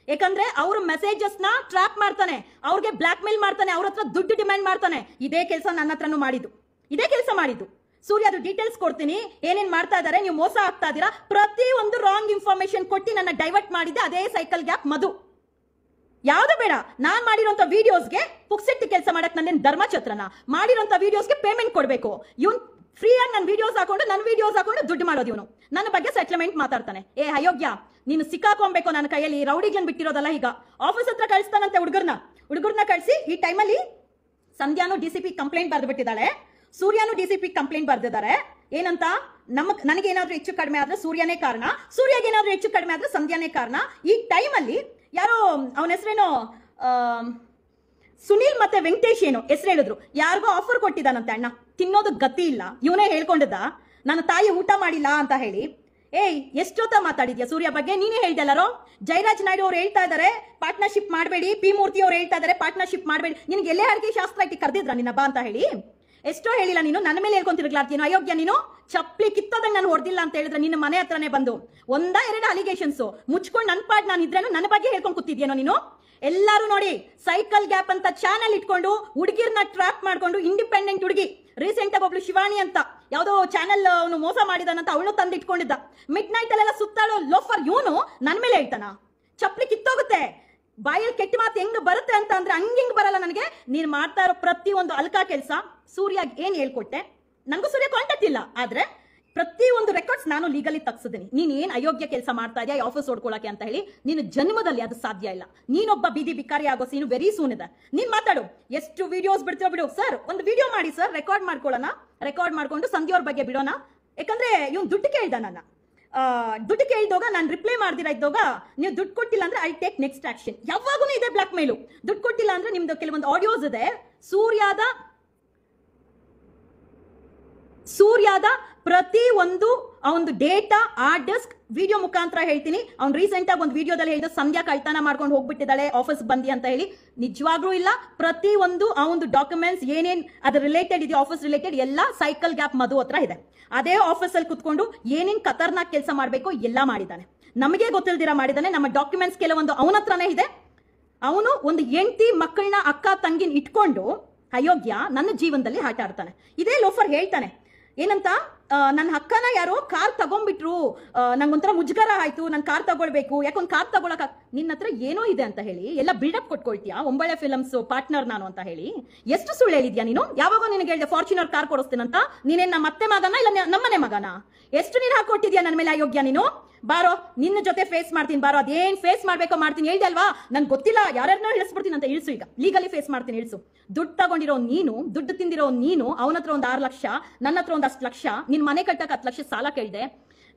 ಯಾಕಂದ್ರೆ ಅವ್ರ ಮೆಸೇಜಸ್ ನ ಟ್ರ್ಯಾಪ್ ಮಾಡ್ತಾನೆ, ಅವ್ರಿಗೆ ಬ್ಲಾಕ್ ಮೇಲ್ ಮಾಡ್ತಾನೆ, ಅವ್ರ ಹತ್ರ ದುಡ್ಡು ಡಿಮ್ಯಾಂಡ್ ಮಾಡ್ತಾನೆ. ಇದೇ ಕೆಲಸ ನನ್ನ ಹತ್ರನೂ ಮಾಡಿದ್ದು. ಸೂರ್ಯ ಅದು ಡೀಟೇಲ್ಸ್ ಕೊಡ್ತೀನಿ, ಏನೇನ್ ಮಾಡ್ತಾ ಇದಾರೆ, ನೀವು ಮೋಸ ಆಗ್ತಾ ಇದೀರಾ, ಪ್ರತಿ ಒಂದು ರಾಂಗ್ ಇನ್ಫಾರ್ಮೇಶನ್ ಕೊಟ್ಟು ನನ್ನ ಡೈವರ್ಟ್ ಮಾಡಿದೆ ಅದೇ ಸೈಕಲ್ ಗ್ಯಾಪ್ ಮಧು. ಯಾವ್ದು ಬೇಡ, ನಾನ್ ಮಾಡಿರೋಂತ ವಿಡಿಯೋಸ್ಗೆ ಪುಕ್ಸೆಟ್ಟಿ ಕೆಲಸ ಮಾಡಕ್ ನನ್ನ ಧರ್ಮಛತ್ರನ ಮಾಡಿರೋಂತ ವಿಡಿಯೋಸ್ಗೆ ಪೇಮೆಂಟ್ ಕೊಡ್ಬೇಕು. ಇವನ್ ಫ್ರೀ ಆಗಿ ನನ್ನ ವಿಡಿಯೋಸ್ ಹಾಕೊಂಡು ದುಡ್ಡು ಮಾಡೋದು ಇವನು. ನನ್ನ ಬಗ್ಗೆ ಸೆಟ್ಲ್ಮೆಂಟ್ ಮಾತಾಡ್ತಾನೆ. ಏ ಅಯೋಗ್ಯ, ನೀನು ಸಿಕ್ಕಾಕೊಬೇಕು ನನ್ನ ಕೈಯಲ್ಲಿ. ರೌಡಿಗಳನ್ನ ಬಿಟ್ಟಿರೋದಲ್ಲ, ಈಗ ಆಫೀಸ್ ಹತ್ರ ಕಳಿಸ್ತಾನಂತೆ ಹುಡುಗರ್ನ ಕಳಿಸಿ. ಈ ಟೈಮಲ್ಲಿ ಸಂಧ್ಯಾನು DCP ಕಂಪ್ಲೇಂಟ್ ಬರ್ದ್ಬಿಟ್ಟಿದ್ದಾಳೆ, ಸೂರ್ಯನು DCP ಕಂಪ್ಲೇಂಟ್ ಬರ್ದಿದ್ದಾರೆ. ಏನಂತ? ನನಗೇನಾದ್ರೂ ಹೆಚ್ಚು ಕಡಿಮೆ ಆದ್ರೆ ಸೂರ್ಯನೇ ಕಾರಣ, ಸೂರ್ಯಗೇನಾದ್ರೂ ಹೆಚ್ಚು ಕಡಿಮೆ ಆದ್ರೆ ಸಂಧ್ಯಾನೇ ಕಾರಣ. ಈ ಟೈಮಲ್ಲಿ ಯಾರೋ ಅವನ ಹೆಸರೇನೋ ಸುನೀಲ್ ಮತ್ತೆ ವೆಂಕಟೇಶ್ ಏನೋ ಹೆಸರು ಹೇಳಿದ್ರು, ಯಾರಿಗೋ ಆಫರ್ ಕೊಟ್ಟಿದ್ದಾನಂತೆ ಅಣ್ಣ, ತಿನ್ನೋದು ಗತಿ ಇಲ್ಲ. ಇವನೇ ಹೇಳ್ಕೊಂಡಿದ್ದ, ನನ್ನ ತಾಯಿ ಊಟ ಮಾಡಿಲ್ಲ ಅಂತ ಹೇಳಿ. ಏಯ್, ಎಷ್ಟೊತ್ತ ಮಾತಾಡಿದ್ಯಾ ಸೂರ್ಯ ಬಗ್ಗೆ? ನೀನೇ ಹೇಳ್ದಲ್ಲರೋ. ಜಯರಾಜ್ ನಾಯ್ಡು ಅವ್ರು ಹೇಳ್ತಾ ಇದಾರೆ ಪಾರ್ಟ್ನರ್ಶಿಪ್ ಮಾಡಬೇಡಿ, P ಮೂರ್ತಿ ಅವ್ರು ಹೇಳ್ತಾ ಇದಾರೆ ಪಾರ್ಟ್ನರ್ಶಿಪ್ ಮಾಡಬೇಡಿ. ನಿನ್ಗೆ ಎಲ್ಲೇ ಅಡಿಗೆ ಶಾಸ್ತ್ರ ಇಟ್ಟು ಕರೆದಿದ್ರ ನಿನ್ನ ಬಾ ಅಂತ ಹೇಳಿ? ಎಷ್ಟೋ ಹೇಳಿಲ್ಲ ನೀನು, ನನ್ನ ಮೇಲೆ ಹೇಳ್ಕೊಂತಿರ್ಲಾಡ್ತೀನೋ ಅಯೋಗ್ಯ ನೀನು. ಚಪ್ಪಲಿ ಕಿತ್ತೋದಂಗೆ ನಾನು ಹೊಡೆದಿಲ್ಲ ಅಂತ ಹೇಳಿದ್ರೆ ನಿನ್ನ ಮನೆ ಹತ್ರನೇ ಬಂದು 1-2 ಅಲಿಗೇಷನ್ಸ್ ಮುಚ್ಕೊಂಡು ನನ್ನ ಪಾಡ್ ನಾನು ಇದ್ರೇನು ನನ್ನ ಬಗ್ಗೆ ಹೇಳ್ಕೊಂಡು ಕೂತಿದ್ಯೇನೋ ನೀನು? ಎಲ್ಲರೂ ನೋಡಿ, ಸೈಕಲ್ ಗ್ಯಾಪ್ ಅಂತ ಚಾನೆಲ್ ಇಟ್ಕೊಂಡು ಹುಡುಗಿರ್ನ ಟ್ರ್ಯಾಪ್ ಮಾಡ್ಕೊಂಡು, ಇಂಡಿಪೆಂಡೆಂಟ್ ಹುಡುಗಿ, ರೀಸೆಂಟ್ ಆಗಿ ಒಬ್ಳು ಶಿವಾನಿ ಅಂತ ಯಾವ್ದೋ ಚಾನೆಲ್ ಅವನು ಮೋಸ ಮಾಡಿದಾನಂತ ಅವಳು ತಂದು ಇಟ್ಕೊಂಡಿದ್ದ. ಮಿಡ್ ನೈಟ್ ಅಲ್ಲೆಲ್ಲ ಸುತ್ತಾಡೋ ಲೋಫರ್ ಇವನು ನನ್ನ ಮೇಲೆ ಹೇಳ್ತಾನ? ಚಪ್ಪಲಿ ಕಿತ್ತೋಗುತ್ತೆ. ಬಾಯಲ್ಲಿ ಕೆಟ್ಟ ಮಾತು ಹೆಂಗ್ ಬರುತ್ತೆ ಅಂತ ಅಂದ್ರೆ ಹಂಗಿಂಗ್ ಬರಲ್ಲ ನನಗೆ. ನೀನ್ ಮಾಡ್ತಾ ಇರೋ ಪ್ರತಿ ಒಂದು ಅಲ್ಕಾ ಕೆಲಸ ಸೂರ್ಯ ಏನ್ ಹೇಳ್ಕೊಟ್ಟೆ? ನನಗೂ ಸೂರ್ಯ ಕಾಂಟ್ಯಾಕ್ಟ್ ಇಲ್ಲ, ಆದ್ರೆ ಪ್ರತಿ ಒಂದು ರೆಕಾರ್ಡ್ಸ್ ನಾನು ಲೀಗಲಿ ತಗ್ಸಿದ್ದೀನಿ. ನೀನ್ ಏನ್ ಅಯೋಗ್ಯ ಕೆಲಸ ಮಾಡ್ತಾ ಇದೆಯಾ ಆಫೀಸ್ ಓಡ್ಕೊಳಕ್ಕೆ ಅಂತ ಹೇಳಿ, ನೀನು ಜನ್ಮದಲ್ಲಿ ಅದು ಸಾಧ್ಯ ಇಲ್ಲ. ನೀನೊಬ್ಬ ಬೀದಿ ಬಿಕಾರಿ ಆಗೋ ಸೀನು ವೆರಿ ಸೂನ್ ಇದೆ. ನೀನ್ ಮಾತಾಡು, ಎಷ್ಟು ವಿಡಿಯೋಸ್ ಬಿಡ್ತೀರೋ ಬಿಡು. ಸರ್, ಒಂದು ವಿಡಿಯೋ ಮಾಡಿ ಸರ್, ರೆಕಾರ್ಡ್ ಮಾಡ್ಕೊಳ್ಳೋಣ, ರೆಕಾರ್ಡ್ ಮಾಡ್ಕೊಂಡು ಸಂಧ್ಯಾವ್ರ ಬಗ್ಗೆ ಬಿಡೋಣ. ಯಾಕಂದ್ರೆ ಇವ್ನು ದುಡ್ಡು ಕೇಳ್ದ, ನನ್ನ ದುಡ್ಡು ಕೇಳಿದಾಗ ನಾನು ರಿಪ್ಲೈ ಮಾಡ್ದಿರ ಇದ್ದಾಗ ನೀವು ದುಡ್ಡು ಕೊಟ್ಟಿಲ್ಲ ಅಂದ್ರೆ ಐ ಟೇಕ್ ನೆಕ್ಸ್ಟ್ ಆಕ್ಷನ್. ಯಾವಾಗೂ ಇದೆ ಬ್ಲಾಕ್ ಮೇಲು. ದುಡ್ಡು ಕೊಟ್ಟಿಲ್ಲ ಅಂದ್ರೆ ನಿಮ್ದು ಕೆಲವೊಂದು ಆಡಿಯೋಸ್ ಇದೆ, ಸೂರ್ಯದ ಪ್ರತಿ ಒಂದು ಅವನು ಡೇಟಾ ಹಾರ್ಡ್ ಡಿಸ್ಕ್ ವಿಡಿಯೋ ಮುಖಾಂತರ ಹೇಳ್ತೀನಿ. ಅವ್ನು ರೀಸೆಂಟ್ ಆಗಿ ಒಂದು ವಿಡಿಯೋದಲ್ಲಿ ಹೇಳಿದ ಸಂಧ್ಯಾ ಕಳ್ತನ ಮಾಡ್ಕೊಂಡು ಹೋಗ್ಬಿಟ್ಟಿದ್ದಾಳೆ ಆಫೀಸ್ ಬಂದಿ ಅಂತ ಹೇಳಿ. ನಿಜವಾಗ್ಲೂ ಇಲ್ಲ. ಪ್ರತಿ ಒಂದು ಆ ಒಂದು ಡಾಕ್ಯುಮೆಂಟ್ಸ್ ಏನೇನ್ ಅದ್ರ ರಿಲೇಟೆಡ್ ಇದೆ, ಆಫೀಸ್ ರಿಲೇಟೆಡ್ ಎಲ್ಲ ಸೈಕಲ್ ಗ್ಯಾಪ್ ಮಧು ಹತ್ರ ಇದೆ. ಅದೇ ಆಫೀಸ್ ಅಲ್ಲಿ ಕುತ್ಕೊಂಡು ಏನೇನ್ ಖತರ್ನಾಕ್ ಕೆಲಸ ಮಾಡ್ಬೇಕು ಎಲ್ಲ ಮಾಡಿದ್ದಾನೆ. ನಮಗೆ ಗೊತ್ತಿಲ್ದಿರ ಮಾಡಿದ್ದಾನೆ. ನಮ್ಮ ಡಾಕ್ಯುಮೆಂಟ್ಸ್ ಕೆಲವೊಂದು ಅವನ ಹತ್ರನೇ ಇದೆ. ಅವನು ಒಂದು ಹೆಂಡತಿ ಮಕ್ಕಳನ್ನ ಅಕ್ಕ ತಂಗಿನ ಇಟ್ಕೊಂಡು ಅಯೋಗ್ಯ ನನ್ನ ಜೀವನದಲ್ಲಿ ಆಟ ಆಡ್ತಾನೆ. ಇದೇ ಲೋಫರ್ ಹೇಳ್ತಾನೆ ಏನಂತ, ನನ್ನ ಅಕ್ಕನ ಯಾರೋ ಕಾರ್ ತಗೊಂಡ್ಬಿಟ್ರು, ನಂಗೊಂಥರ ಮುಜುಗರ ಆಯ್ತು, ನಾನು ಕಾರ್ ತಗೊಳ್ಬೇಕು, ಯಾಕೊಂದು ಕಾರ್ ತಗೊಳಕ ನಿನ್ನ ಹತ್ರ ಏನೋ ಇದೆ ಅಂತ ಹೇಳಿ ಎಲ್ಲ ಬಿಲ್ಡಪ್ ಕೊಟ್ಕೊಳ್ತೀಯಾ, ಒಂಬಳೆ ಫಿಲಮ್ಸ್ ಪಾರ್ಟ್ನರ್ ನಾನು ಅಂತ ಹೇಳಿ. ಎಷ್ಟು ಸುಳ್ಳು ಹೇಳಿದ್ಯಾ ನೀನು? ಯಾವಾಗ ನಿನಗೆ ಹೇಳಿದೆ ಫಾರ್ಚುನರ್ ಕಾರ್ ಕೊಡಿಸ್ತೀನಂತ? ನೀನೇನ್ ನಮ್ಮ ಅತ್ತೆ ಮಗನ ಇಲ್ಲ ನಮ್ಮನೆ ಮಗನ? ಎಷ್ಟು ನೀನು ಹಾಕೊಟ್ಟಿದ್ಯಾ ನನ್ನ ಮೇಲೆ ಅಯೋಗ್ಯ ನೀನು? ಬಾರೋ, ನಿನ್ನ ಜೊತೆ ಫೇಸ್ ಮಾಡ್ತೀನಿ ಬಾರೋ, ಅದೇನ್ ಫೇಸ್ ಮಾಡ್ಬೇಕೋ ಮಾಡ್ತೀನಿ. ಹೇಳ್ದೆ ಅಲ್ವಾ, ನನ್ಗೆ ಗೊತ್ತಿಲ್ಲ, ಯಾರ್ಯಾರನ್ನೋ ಇಳಿಸ್ಬಿಡ್ತೀನಿ ಅಂತ. ಇಳಿಸು, ಈಗ ಲೀಗಲಿ ಫೇಸ್ ಮಾಡ್ತೀನಿ, ಇಳಿಸು. ದುಡ್ಡು ತಗೊಂಡಿರೋ ನೀನು, ದುಡ್ಡು ತಿಂದಿರೋ ನೀನು, ಅವನ ಹತ್ರ ಒಂದು 6 ಲಕ್ಷ, ನನ್ನ ಹತ್ರ ಒಂದು 10 ಲಕ್ಷ, ನಿನ್ ಮನೆ ಕಟ್ಟಕ್ಕೆ 10 ಲಕ್ಷ ಸಾಲ ಕೇಳಿದೆ.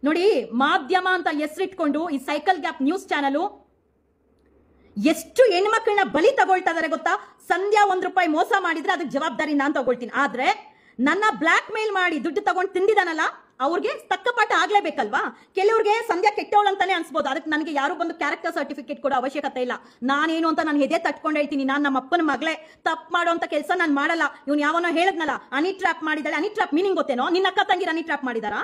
ನೋಡಿ, ಮಾಧ್ಯಮ ಅಂತ ಹೆಸರಿಟ್ಕೊಂಡು ಈ ಸೈಕಲ್ ಗ್ಯಾಪ್ ನ್ಯೂಸ್ ಚಾನಲ್ ಎಷ್ಟು ಹೆಣ್ಮಕ್ಳನ್ನ ಬಲಿ ತಗೊಳ್ತಾ ಇದಾರೆ ಗೊತ್ತಾ? ಸಂಧ್ಯಾ ₹1 ಮೋಸ ಮಾಡಿದ್ರೆ ಅದಕ್ಕೆ ಜವಾಬ್ದಾರಿ ನಾನ್ ತಗೊಳ್ತೀನಿ. ಆದ್ರೆ ನನ್ನ ಬ್ಲಾಕ್ ಮೇಲ್ ಮಾಡಿ ದುಡ್ಡು ತಗೊಂಡು ತಿಂದಿದಾನಲ್ಲ, ಅವ್ರಿಗೆ ತಕ್ಕ ಪಾಠ ಆಗ್ಲೇಬೇಕಲ್ವಾ? ಕೆಲವ್ರಿಗೆ ಸಂಧ್ಯಾ ಕೆಟ್ಟವಳು ಅಂತಾನೆ ಅನ್ಸ್ಬೋದು, ಅದಕ್ಕೆ ನನಗೆ ಯಾರು ಬಂದು ಕ್ಯಾರೆಕ್ಟರ್ ಸರ್ಟಿಫಿಕೇಟ್ ಕೊಡೋ ಅವಶ್ಯಕತೆ ಇಲ್ಲ. ನಾನೇನು ಅಂತ ನಾನು ಹೆದೆ ತಟ್ಕೊಂಡು ಹೇಳ್ತೀನಿ, ನಾನು ನಮ್ಮ ಅಪ್ಪನ ಮಗಳೇ, ತಪ್ಪು ಮಾಡೋಂತ ಕೆಲಸ ನಾನು ಮಾಡಲ್ಲ. ಇವ್ನು ಯಾವನೋ ಹೇಳದ್ನಲ್ಲ, ಅನಿ ಟ್ರಾಪ್ ಮಾಡಿದಾಳೆ. ಅನಿ ಟ್ರಾಪ್ ಮೀನಿಂಗ್ ಗೊತ್ತೇನೋ? ನಿನ್ನ ಅಕ್ಕ ತಂಗಿರ ಅನಿ ಟ್ರಾಪ್ ಮಾಡಿದಾರಾ?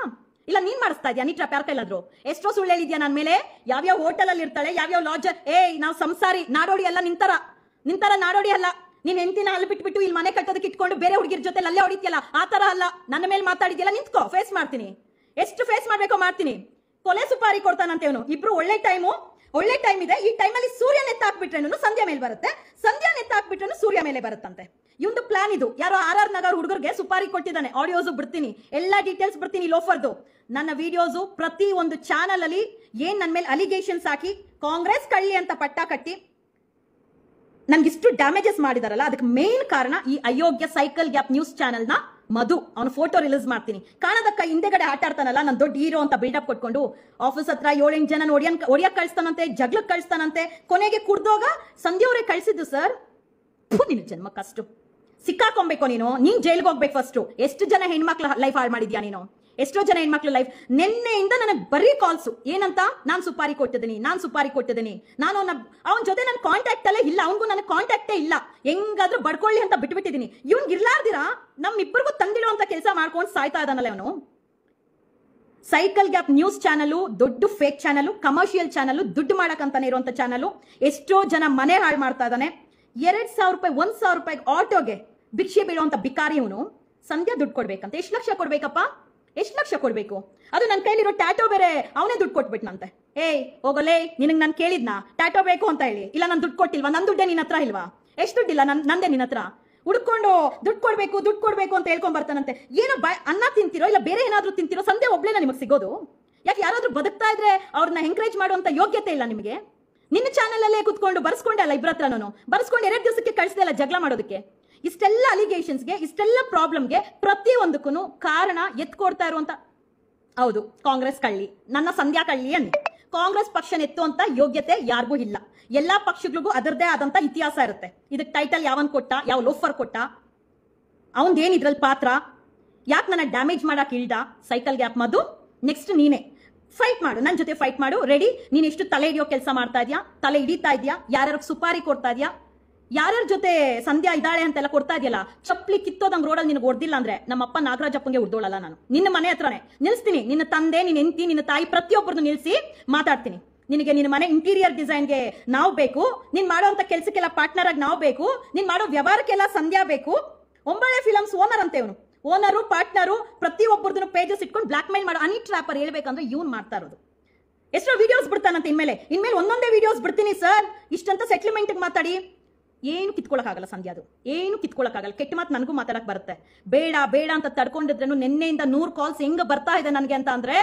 ಇಲ್ಲ ನೀನ್ ಮಾಡಿಸ್ತಾ ಇದೀಯ ಅನಿ ಟ್ರಾಪ್? ಯಾರ ಕೈಲಾದ್ರು ಎಷ್ಟೋ ಸುಳ್ಳು ಹೇಳಿದ್ಯಾ ನನ್ನ ಮೇಲೆ. ಯಾವ್ಯಾವ ಹೋಟೆಲ್ ಅಲ್ಲಿ ಇರ್ತಾಳೆ, ಯಾವ್ಯಾವ ಲಾಡ್ಜ್. ನಾವು ಸಂಸಾರಿ ನಾಡೋಡಿ ಅಲ್ಲ, ನಿಂತರ ನಾಡೋಡಿ ಅಲ್ಲ. ನೀನ್ ಹೆಂಡತಿನ ಅಲ್ಲಿ ಬಿಟ್ಬಿಟ್ಟು ಇಲ್ಲಿ ಮನೆ ಕಟ್ಟೋದಕ್ಕೆ ಇಟ್ಕೊಂಡು ಬೇರೆ ಹುಡುಗಿರ ಜೊತೆ ಅಲ್ಲೇ ಹೊಡಿತಿಯಲ್ಲ, ಆ ತರ ಅಲ್ಲ. ನನ್ನ ಮೇಲೆ ಮಾತಾಡಿದ್ಯಲ್ಲ, ನಿಂತ್ಕೋ, ಫೇಸ್ ಮಾಡ್ತೀನಿ. ಎಷ್ಟು ಫೇಸ್ ಮಾಡ್ಬೇಕೋ ಮಾಡ್ತೀನಿ. ಕೊಲೆ ಸುಪಾರಿ ಕೊಡ್ತಾನಂತೆ ಇವನು. ಇಬ್ರು ಒಳ್ಳೆ ಟೈಮ್ ಇದೆ. ಈ ಟೈಮಲ್ಲಿ ಸೂರ್ಯ ನೆತ್ತಾಕ್ಬಿಟ್ರೇನು ಸಂಧ್ಯಾ ಮೇಲೆ ಬರುತ್ತೆ, ಸಂಧ್ಯಾ ನೆತ್ತಾಕ್ಬಿಟ್ರೇನು ಸೂರ್ಯ ಮೇಲೆ ಬರುತ್ತಂತೆ. ಇವಂದು ಪ್ಲಾನ್ ಇದು. ಯಾರೋ RR ನಗರ್ ಹುಡುಗರಿಗೆ ಸುಪಾರಿ ಕೊಟ್ಟಿದ್ದಾನೆ. ಆಡಿಯೋಸ್ ಬಿಡ್ತೀನಿ, ಎಲ್ಲಾ ಡೀಟೇಲ್ಸ್ ಬಿಡ್ತೀನಿ ಲೋಫರ್ದು. ನನ್ನ ವಿಡಿಯೋಸ್ ಪ್ರತಿ ಒಂದು ಚಾನಲ್ ಅಲ್ಲಿ ಏನ್ ನನ್ನ ಮೇಲೆ ಅಲಿಗೇಷನ್ಸ್ ಹಾಕಿ ಕಾಂಗ್ರೆಸ್ ಕಳ್ಳಿ ಅಂತ ಪಟ್ಟ ಕಟ್ಟಿ ನನ್ಗಿಷ್ಟು ಡ್ಯಾಮೇಜಸ್ ಮಾಡಿದಾರಲ್ಲ, ಅದಕ್ಕೆ ಮೇನ್ ಕಾರಣ ಈ ಅಯೋಗ್ಯ ಸೈಕಲ್ ಗ್ಯಾಪ್ ನ್ಯೂಸ್ ಚಾನೆಲ್ ನ ಮಧು. ಅವನು ಫೋಟೋ ರಿಲೀಸ್ ಮಾಡ್ತೀನಿ. ಕಾಣದಕ್ಕ ಹಿಂದೆಗಡೆ ಆಟ ಆಡ್ತಾನಲ್ಲ, ನಾನು ದೊಡ್ಡ ಹೀರೋ ಅಂತ ಬಿಲ್ಡಪ್ ಕೊಟ್ಕೊಂಡು ಆಫೀಸ್ ಹತ್ರ 7-8 ಜನ ಒಡಿಯಕ್ ಕಳಿಸ್ತಾನಂತೆ, ಜಗ್ಲಕ್ ಕಳಿಸ್ತಾನಂತೆ. ಕೊನೆಗೆ ಕುಡ್ದೋಗ ಸಂಧ್ಯವರೇ ಕಳಿಸಿದ್ದು ಸರ್. ನಿನ್ನ ಜನ್ಮಕ್ಕಷ್ಟು ಸಿಕ್ಕಾಕೊಬೇಕು ನೀನ್ ಜೈಲ್ಗೆ ಹೋಗ್ಬೇಕು ಫಸ್ಟ್. ಎಷ್ಟು ಜನ ಹೆಣ್ಮಕ್ಳ ಲೈಫ್ ಹಾಳು ಮಾಡಿದ್ಯಾ ನೀನು? ಎಷ್ಟೋ ಜನ ಹೆಣ್ಮಕ್ಳು ಲೈಫ್. ನಿನ್ನೆಯಿಂದ ನನಗೆ ಬರೀ ಕಾಲ್ಸು. ಏನಂತ? ನಾನ್ ಸುಪಾರಿ ಕೊಟ್ಟಿದ್ದೀನಿ. ನಾನು ಅವನ ಜೊತೆ ನನ್ನ ಕಾಂಟ್ಯಾಕ್ಟ್ ಅಲ್ಲೇ ಇಲ್ಲ, ಅವನಿಗೂ ನನ್ನ ಕಾಂಟ್ಯಾಕ್ಟೇ ಇಲ್ಲ. ಹೆಂಗಾದ್ರೂ ಬಡ್ಕೊಳ್ಳಿ ಅಂತ ಬಿಟ್ಬಿಟ್ಟಿದ್ದೀನಿ. ಇವ್ನಿಗೆ ಇರ್ಲಾರ್ದಿರಾ ನಮ್ಮಿಬ್ಬರಿಗೂ ತಂದಿಡುವಂತ ಕೆಲಸ ಮಾಡ್ಕೊಂಡು ಸಾಯ್ತಾ ಇದ್ದಾನಲ್ಲ ಅವನು. ಸೈಕಲ್ ಗ್ಯಾಪ್ ನ್ಯೂಸ್ ಚಾನಲ್ ದೊಡ್ಡ ಫೇಕ್ ಚಾನಲ್, ಕಮರ್ಷಿಯಲ್ ಚಾನಲ್, ದುಡ್ಡು ಮಾಡಕ್ಕಂತಾನೆ ಇರುವಂತ ಚಾನಲ್. ಎಷ್ಟೋ ಜನ ಮನೆ ಹಾಳು ಮಾಡ್ತಾ ಇದ್ದಾನೆ. ₹2,000 ₹1,000 ಆಟೋಗೆ ಭಿಕ್ಷೆ ಬೀಳುವಂತ ಬಿಕಾರಿ ಇವನು. ಸಂಧ್ಯಾ ದುಡ್ಡು ಕೊಡ್ಬೇಕಂತ. ಎಷ್ಟು ಲಕ್ಷ ಕೊಡ್ಬೇಕಪ್ಪ? ಎಷ್ಟು ಲಕ್ಷ ಕೊಡ್ಬೇಕು? ಅದು ನನ್ನ ಕೈಲಿರೋ ಟ್ಯಾಟೋ ಬೇರೆ ಅವನೇ ದುಡ್ಡು ಕೊಟ್ಬಿಟ್ನಂತೆ. ಹೋಗಲೇ, ನಿನಗೆ ನಾನು ಕೇಳಿದ್ನಾ ಟ್ಯಾಟೋ ಬೇಕು ಅಂತ ಹೇಳಿ? ಇಲ್ಲ ನಾನು ದುಡ್ಡು ಕೊಟ್ಟಿಲ್ವಾ? ನನ್ನ ದುಡ್ಡೇ ನಿನ್ನ ಹತ್ರ ಇಲ್ವಾ? ಎಷ್ಟು ದುಡ್ಡಿಲ್ಲ ನಂದೇ ನಿನ್ನ ಹತ್ರ? ಹುಡ್ಕೊಂಡು ದುಡ್ಡು ಕೊಡ್ಬೇಕು ಅಂತ ಹೇಳ್ಕೊಂಡ್ ಬರ್ತಾನಂತೆ. ಏನೋ ಅನ್ನ ತಿಂತಿರೋ ಇಲ್ಲ ಬೇರೆ ಏನಾದ್ರೂ ತಿಂತಿರೋ? ಸಂಧ್ಯಾ ಒಬ್ಳೇನ ನಿಮಗೆ ಸಿಗೋದು? ಯಾಕೆ ಯಾರಾದ್ರೂ ಬದುಕ್ತಾ ಇದ್ರೆ ಅವ್ರನ್ನ ಎಂಕರೇಜ್ ಮಾಡುವಂತ ಯೋಗ್ಯತೆ ಇಲ್ಲ ನಿಮಗೆ? ನಿನ್ನ ಚಾನಲ್ ಅಲ್ಲೇ ಕುತ್ಕೊಂಡು ಬರ್ಸ್ಕೊಂಡೆ ಅಲ್ಲ, ಇಬ್ಬರ ಹತ್ರನೂ ಬರ್ಸ್ಕೊಂಡು 2 ದಿವಸಕ್ಕೆ ಕಳಿಸಿದೆ ಅಲ್ಲ ಜಗಳ ಮಾಡೋದಕ್ಕೆ. ಇಷ್ಟೆಲ್ಲ ಅಲಿಗೇಷನ್ಸ್ಗೆ, ಇಷ್ಟೆಲ್ಲ ಪ್ರಾಬ್ಲಮ್ಗೆ ಪ್ರತಿಯೊಂದಕ್ಕೂ ಕಾರಣ ಎತ್ಕೊಡ್ತಾ ಇರುವಂತ ಹೌದು ಕಾಂಗ್ರೆಸ್ ಕಳ್ಳಿ. ನನ್ನ ಸಂಧ್ಯಾ ಕಳ್ಳಿ ಅನ್ನಿ. ಕಾಂಗ್ರೆಸ್ ಪಕ್ಷ ಎತ್ತುವಂತ ಯೋಗ್ಯತೆ ಯಾರಿಗೂ ಇಲ್ಲ. ಎಲ್ಲಾ ಪಕ್ಷಗಳಿಗೂ ಅದರದೇ ಆದಂತ ಇತಿಹಾಸ ಇರುತ್ತೆ. ಇದಕ್ಕೆ ಟೈಟಲ್ ಯಾವನ್ ಕೊಟ್ಟ, ಯಾವ ಲೋಫರ್ ಕೊಟ್ಟ, ಅವನ್ದೇನ್ ಇದ್ರಲ್ಲಿ ಪಾತ್ರ? ಯಾಕೆ ನನ್ನ ಡ್ಯಾಮೇಜ್ ಮಾಡಕ್ ಇಲ್ದ ಸೈಕಲ್ ಗ್ಯಾಪ್ ಮಧು? ನೆಕ್ಸ್ಟ್ ನೀನೆ ಫೈಟ್ ಮಾಡು, ನನ್ನ ಜೊತೆ ಫೈಟ್ ಮಾಡು. ರೆಡಿ? ನೀನ್ ಎಷ್ಟು ತಲೆ ಹಿಡಿಯೋ ಕೆಲಸ ಮಾಡ್ತಾ ಇದ್ಯಾ, ತಲೆ ಹಿಡಿತಾ ಇದ್ಯಾ, ಯಾರ್ಯಾರ ಸುಪಾರಿ ಕೊಡ್ತಾ ಇದ್ಯಾ, ಯಾರ್ಯಾರ ಜೊತೆ ಸಂಧ್ಯಾ ಇದ್ದಾಳೆ ಅಂತೆಲ್ಲ ಕೊಡ್ತಾ ಇದೆಯಲ್ಲ. ಚಪ್ಪಲಿ ಕಿತ್ತೋದಂಗ್ ರೋಡಲ್ಲಿ ನಿನಗೆ ಹೊಡೆದಿಲ್ಲ ಅಂದ್ರೆ ನಮ್ಮಪ್ಪ ನಾಗರಾಜಪ್ಪಂಗೆ ಹೊಡೆದೋಳಲ್ಲ ನಾನು. ನಿನ್ನ ಮನೆ ಹತ್ರನೇ ನಿಲ್ಸ್ತೀನಿ. ನಿನ್ನ ತಂದೆ, ನಿನ್ನ ಹೆಂಡತಿ, ನಿನ್ನ ತಾಯಿ ಪ್ರತಿಯೊಬ್ಬರನ್ನು ನಿಲ್ಸಿ ಮಾತಾಡ್ತೀನಿ. ನಿನಗೆ ನಿನ್ನ ಮನೆ ಇಂಟೀರಿಯರ್ ಡಿಸೈನ್ಗೆ ನಾವು ಬೇಕು, ನೀನ್ ಮಾಡುವಂತ ಕೆಲಸಕ್ಕೆಲ್ಲ ಪಾರ್ಟ್ನರ್ ಆಗಿ ನಾವು ಬೇಕು, ನೀನ್ ಮಾಡೋ ವ್ಯವಹಾರಕ್ಕೆಲ್ಲ ಸಂಧ್ಯಾ ಬೇಕು. ಒಂಬಳೆ ಫಿಲಮ್ಸ್ ಓನರ್ ಅಂತೆ ಇವನು. ಓನರು, ಪಾರ್ಟ್ನರು, ಪ್ರತಿಯೊಬ್ಬರದನ್ನು ಪೇಜಸ್ ಇಟ್ಕೊಂಡು ಬ್ಲಾಕ್ ಮೇಲ್ ಮಾಡೋ ಅನಿ ಟ್ರಾಪರ್ ಹೇಳ್ಬೇಕಂದ್ರೆ ಇವ್ನು ಮಾಡ್ತಾ ಇರೋದು. ಎಷ್ಟೋ ವಿಡಿಯೋಸ್ ಬಿಡ್ತಾನಂತೆ ಇನ್ಮೇಲೆ ಒಂದೊಂದೇ ವಿಡಿಯೋಸ್ ಬಿಡ್ತೀನಿ ಸರ್ ಇಷ್ಟಂತ ಸೆಟ್ಲ್ಮೆಂಟ್ ಮಾತಾಡಿ. ಏನು ಕಿತ್ಕೊಳಕ್ಕಾಗಲ್ಲ ಸಂಧ್ಯಾದು, ಏನು ಕಿತ್ಕೊಳಕ್ಕಾಗಲ್ಲ. ಕೆಟ್ಟ ಮಾತು ನನಗೂ ಮಾತಾಡಕ್ ಬರುತ್ತೆ. ಬೇಡ ಅಂತ ತಡ್ಕೊಂಡಿದ್ರೇನು ನಿನ್ನೆಯಿಂದ 100 ಕಾಲ್ಸ್ ಹೆಂಗ ಬರ್ತಾ ಇದೆ ನನಗೆ ಅಂತ ಅಂದ್ರೆ,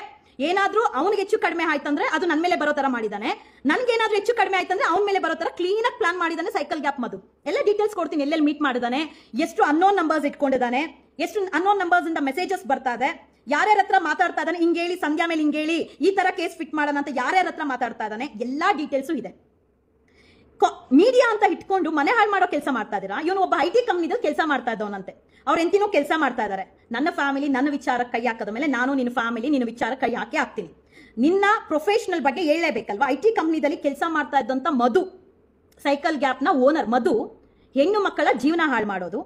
ಏನಾದ್ರೂ ಅವನಿಗೆ ಹೆಚ್ಚು ಕಡಿಮೆ ಆಯ್ತಂದ್ರೆ ಅದು ನನ್ನ ಮೇಲೆ ಬರೋ ತರ ಮಾಡಿದಾನೆ, ನನ್ಗೇನಾದ್ರೂ ಹೆಚ್ಚು ಕಡಿಮೆ ಆಯ್ತಂದ್ರೆ ಅವನ ಮೇಲೆ ಬರೋ ತರ ಕ್ಲೀನ್ ಆಗಿ ಪ್ಲಾನ್ ಮಾಡಿದಾನೆ ಸೈಕಲ್ ಗ್ಯಾಪ್ ಮಧು. ಎಲ್ಲ ಡೀಟೇಲ್ಸ್ ಕೊಡ್ತೀನಿ, ಎಲ್ಲೆಲ್ಲಿ ಮೀಟ್ ಮಾಡಿದಾನೆ, ಎಷ್ಟು ಅನ್ನೋನ್ ನಂಬರ್ಸ್ ಇಟ್ಕೊಂಡಿದ್ದಾನೆ, ಎಷ್ಟು ಅನ್ನೋನ್ ನಂಬರ್ಸ್ ಇಂದ ಮೆಸೇಜಸ್ ಬರ್ತಾ ಇದೆ, ಯಾರ್ಯಾರ ಹತ್ರ ಮಾತಾಡ್ತಾ ಇದ್ದಾನೆ, ಹಿಂಗೇಳಿ ಸಂಧ್ಯಾ ಮೇಲೆ ಹಿಂಗೇಳಿ ಈ ತರ ಕೇಸ್ ಫಿಟ್ ಮಾಡೋಣ ಅಂತ ಯಾರ್ಯಾರ ಹತ್ರ ಮಾತಾಡ್ತಾ ಇದ್ದಾನೆ, ಎಲ್ಲಾ ಡೀಟೇಲ್ಸು ಇದೆ. ಮೀಡಿಯಾ ಅಂತ ಇಟ್ಕೊಂಡು ಮನೆ ಹಾಳು ಮಾಡೋ ಕೆಲಸ ಮಾಡ್ತಾ ಇದೀರಾ. ಇವನು ಒಬ್ಬ IT ಕಂಪ್ನಿದಲ್ಲಿ ಕೆಲಸ ಮಾಡ್ತಾ ಇದ್ದವನಂತೆ. ಅವ್ರ ಎಂತಿನೂ ಕೆಲಸ ಮಾಡ್ತಾ ಇದಾರೆ. ನನ್ನ ಫ್ಯಾಮಿಲಿ ನನ್ನ ವಿಚಾರಕ್ಕೆ ಕೈ ಹಾಕದ ಮೇಲೆ ನಾನು ನಿನ್ನ ಫ್ಯಾಮಿಲಿ ನಿನ್ನ ವಿಚಾರಕ್ಕೆ ಕೈ ಹಾಕ್ತೀನಿ. ನಿನ್ನ ಪ್ರೊಫೆಷನಲ್ ಬಗ್ಗೆ ಹೇಳಲೇಬೇಕಲ್ವಾ. IT ಕಂಪ್ನಿದಲ್ಲಿ ಕೆಲಸ ಮಾಡ್ತಾ ಇದ್ದಂತ ಮಧು, ಸೈಕಲ್ ಗ್ಯಾಪ್ ನ ಓನರ್ ಮಧು, ಹೆಣ್ಣು ಮಕ್ಕಳ ಜೀವನ ಹಾಳು ಮಾಡೋದು,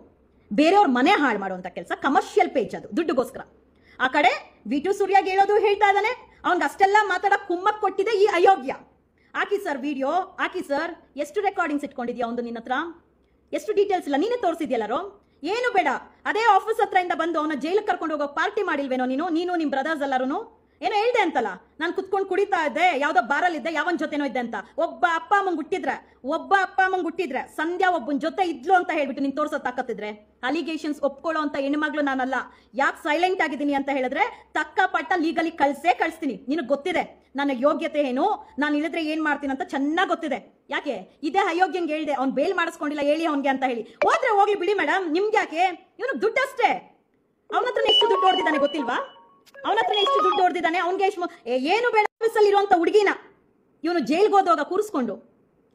ಬೇರೆಯವ್ರ ಮನೆ ಹಾಳು ಮಾಡುವಂತ ಕೆಲಸ, ಕಮರ್ಷಿಯಲ್ ಪೇಜ್ ಅದು, ದುಡ್ಡುಗೋಸ್ಕರ. ಆ ಕಡೆ V2 ಸೂರ್ಯಾಗ ಹೇಳೋದು ಹೇಳ್ತಾ ಇದ್ದಾನೆ. ಅವ್ನಿಗೆ ಅಷ್ಟೆಲ್ಲ ಮಾತಾಡಕ್ ಕುಮ್ಮಕ್ ಕೊಟ್ಟಿದೆ ಈ ಅಯೋಗ್ಯ. ಹಾಕಿ ಸರ್ ವಿಡಿಯೋ ಹಾಕಿ ಸರ್. ಎಷ್ಟು ರೆಕಾರ್ಡಿಂಗ್ಸ್ ಇಟ್ಕೊಂಡಿದ್ಯಾ ಒಂದು ನಿನ್ನ ಹತ್ರ? ಎಷ್ಟು ಡೀಟೇಲ್ಸ್ ಇಲ್ಲ ನೀನೇ ತೋರಿಸಿದ್ಯಲ್ಲಾರೋ. ಏನು ಬೇಡ. ಅದೇ ಆಫೀಸ್ ಹತ್ರ ಇಂದ ಬಂದು ಅವನ ಜೈಲಿಗೆ ಕರ್ಕೊಂಡು ಹೋಗೋ ಪಾರ್ಟಿ ಮಾಡಿಲ್ವೇನೋ ನೀನು ನಿಮ್ ಬ್ರದರ್ಸ್ ಎಲ್ಲರೂ ಏನೋ ಹೇಳ್ದೆ ಅಂತಲ್ಲ, ನಾನು ಕುತ್ಕೊಂಡು ಕುಡಿತಾ ಇದ್ದೆ, ಯಾವ್ದೋ ಬಾರಲ್ಲಿ ಇದ್ದೆ, ಯಾವನ್ ಜೊತೆನೋ ಇದ್ದೆ ಅಂತ. ಒಬ್ಬ ಅಪ್ಪ ಅಮ್ಮಂಗ್ ಹುಟ್ಟಿದ್ರೆ ಸಂಧ್ಯಾ ಒಬ್ಬನ ಜೊತೆ ಇದ್ಲು ಅಂತ ಹೇಳ್ಬಿಟ್ಟು ನೀನ್ ತೋರ್ಸೋ ತಾಕತ್ತಿದ್ರೆ, ಅಲಿಗೇಷನ್ಸ್ ಒಪ್ಕೊಳ್ಳೋ ಅಂತ ಹೆಣ್ಮಗ್ಳು ನಾನಲ್ಲ. ಯಾಕೆ ಸೈಲೆಂಟ್ ಆಗಿದ್ದೀನಿ ಅಂತ ಹೇಳಿದ್ರೆ, ತಕ್ಕ ಪಟ್ಟ ಲೀಗಲಿ ಕಳಿಸ್ತೀನಿ. ನಿನಗೆ ಗೊತ್ತಿದೆ ನನ್ನ ಯೋಗ್ಯತೆ ಏನು, ನಾನು ಇಳಿದ್ರೆ ಏನ್ ಮಾಡ್ತೀನಿ ಅಂತ ಚೆನ್ನಾಗಿ ಗೊತ್ತಿದೆ. ಯಾಕೆ ಇದೇ ಅಯೋಗ್ಯಂಗೆ ಹೇಳ್ದೆ, ಅವ್ನ್ ಬೇಲ್ ಮಾಡಿಸ್ಕೊಂಡಿಲ್ಲ ಹೇಳಿ ಅವ್ನಿಗೆ ಅಂತ ಹೇಳಿ. ಹೋದ್ರೆ ಹೋಗ್ಲಿ ಬಿಡಿ ಮೇಡಮ್, ನಿಮ್ಗೆ ಯಾಕೆ? ಇವನು ದುಡ್ಡಷ್ಟೇ. ಅವನ ಹತ್ರ ಎಷ್ಟು ದುಡ್ಡು ಹೊಡೆದಿದ್ದಾನೆ ಗೊತ್ತಿಲ್ವಾ? ಅವನ ಹತ್ರ ಎಷ್ಟು ದುಡ್ಡು ಹೊಡೆದಿದ್ದಾನೆ. ಅವ್ನಿಗೆ ಏನು ಬೇಡ ಆಫೀಸಲ್ಲಿ ಇರುವಂತ ಹುಡುಗಿನ ಇವನು ಜೈಲ್ಗೆ ಹೋದಾಗ ಕೂರಿಸ್ಕೊಂಡು,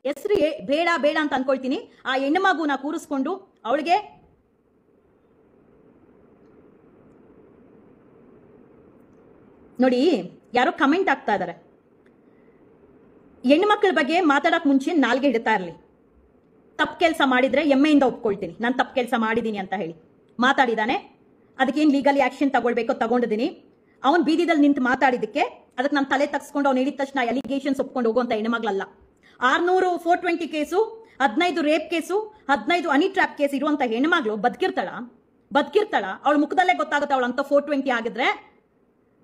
ಹೆಸರು ಬೇಡ ಬೇಡ ಅಂತ ಅನ್ಕೊಳ್ತೀನಿ, ಆ ಹೆಣ್ಣು ಮಗುನ ಕೂರಿಸ್ಕೊಂಡು ಅವಳಿಗೆ ನೋಡಿ ಯಾರೋ ಕಮೆಂಟ್ ಆಗ್ತಾ ಇದಾರೆ, ಹೆಣ್ಣು ಮಕ್ಕಳ ಬಗ್ಗೆ ಮಾತಾಡಕ್ ಮುಂಚೆ ನಾಲ್ಗೆ ಹಿಡ್ತಾ ಇರಲಿ. ತಪ್ಪು ಕೆಲಸ ಮಾಡಿದ್ರೆ ಹೆಮ್ಮೆಯಿಂದ ಒಪ್ಕೊಳ್ತೀನಿ, ನಾನು ತಪ್ಪು ಕೆಲಸ ಮಾಡಿದ್ದೀನಿ ಅಂತ ಹೇಳಿ ಮಾತಾಡಿದಾನೆ. ಅದಕ್ಕೇನು ಲೀಗಲಿ ಆಕ್ಷನ್ ತಗೊಳ್ಬೇಕೋ ತಗೊಂಡಿದ್ದೀನಿ. ಅವನ್ ಬೀದಿದಲ್ಲಿ ನಿಂತು ಮಾತಾಡಿದಕ್ಕೆ ಅದಕ್ಕೆ ನಾನು ತಲೆ ತಗ್ಸ್ಕೊಂಡು ಅವ್ನು ಹೇಳಿದ ತಕ್ಷಣ ಅಲಿಗೇಷನ್ಸ್ ಒಪ್ಕೊಂಡು ಹೋಗುವಂತ ಹೆಣ್ಮಗಳಲ್ಲ. 600 420 case, 15 rape case, 15 honey trap case ಇರುವಂತ ಹೆಣ್ಮಗಳು ಬದುಕಿರ್ತಾಳ? ಅವಳ ಮುಖದಲ್ಲೇ ಗೊತ್ತಾಗುತ್ತೆ ಅವಳಂತ 420 ಆಗಿದ್ರೆ.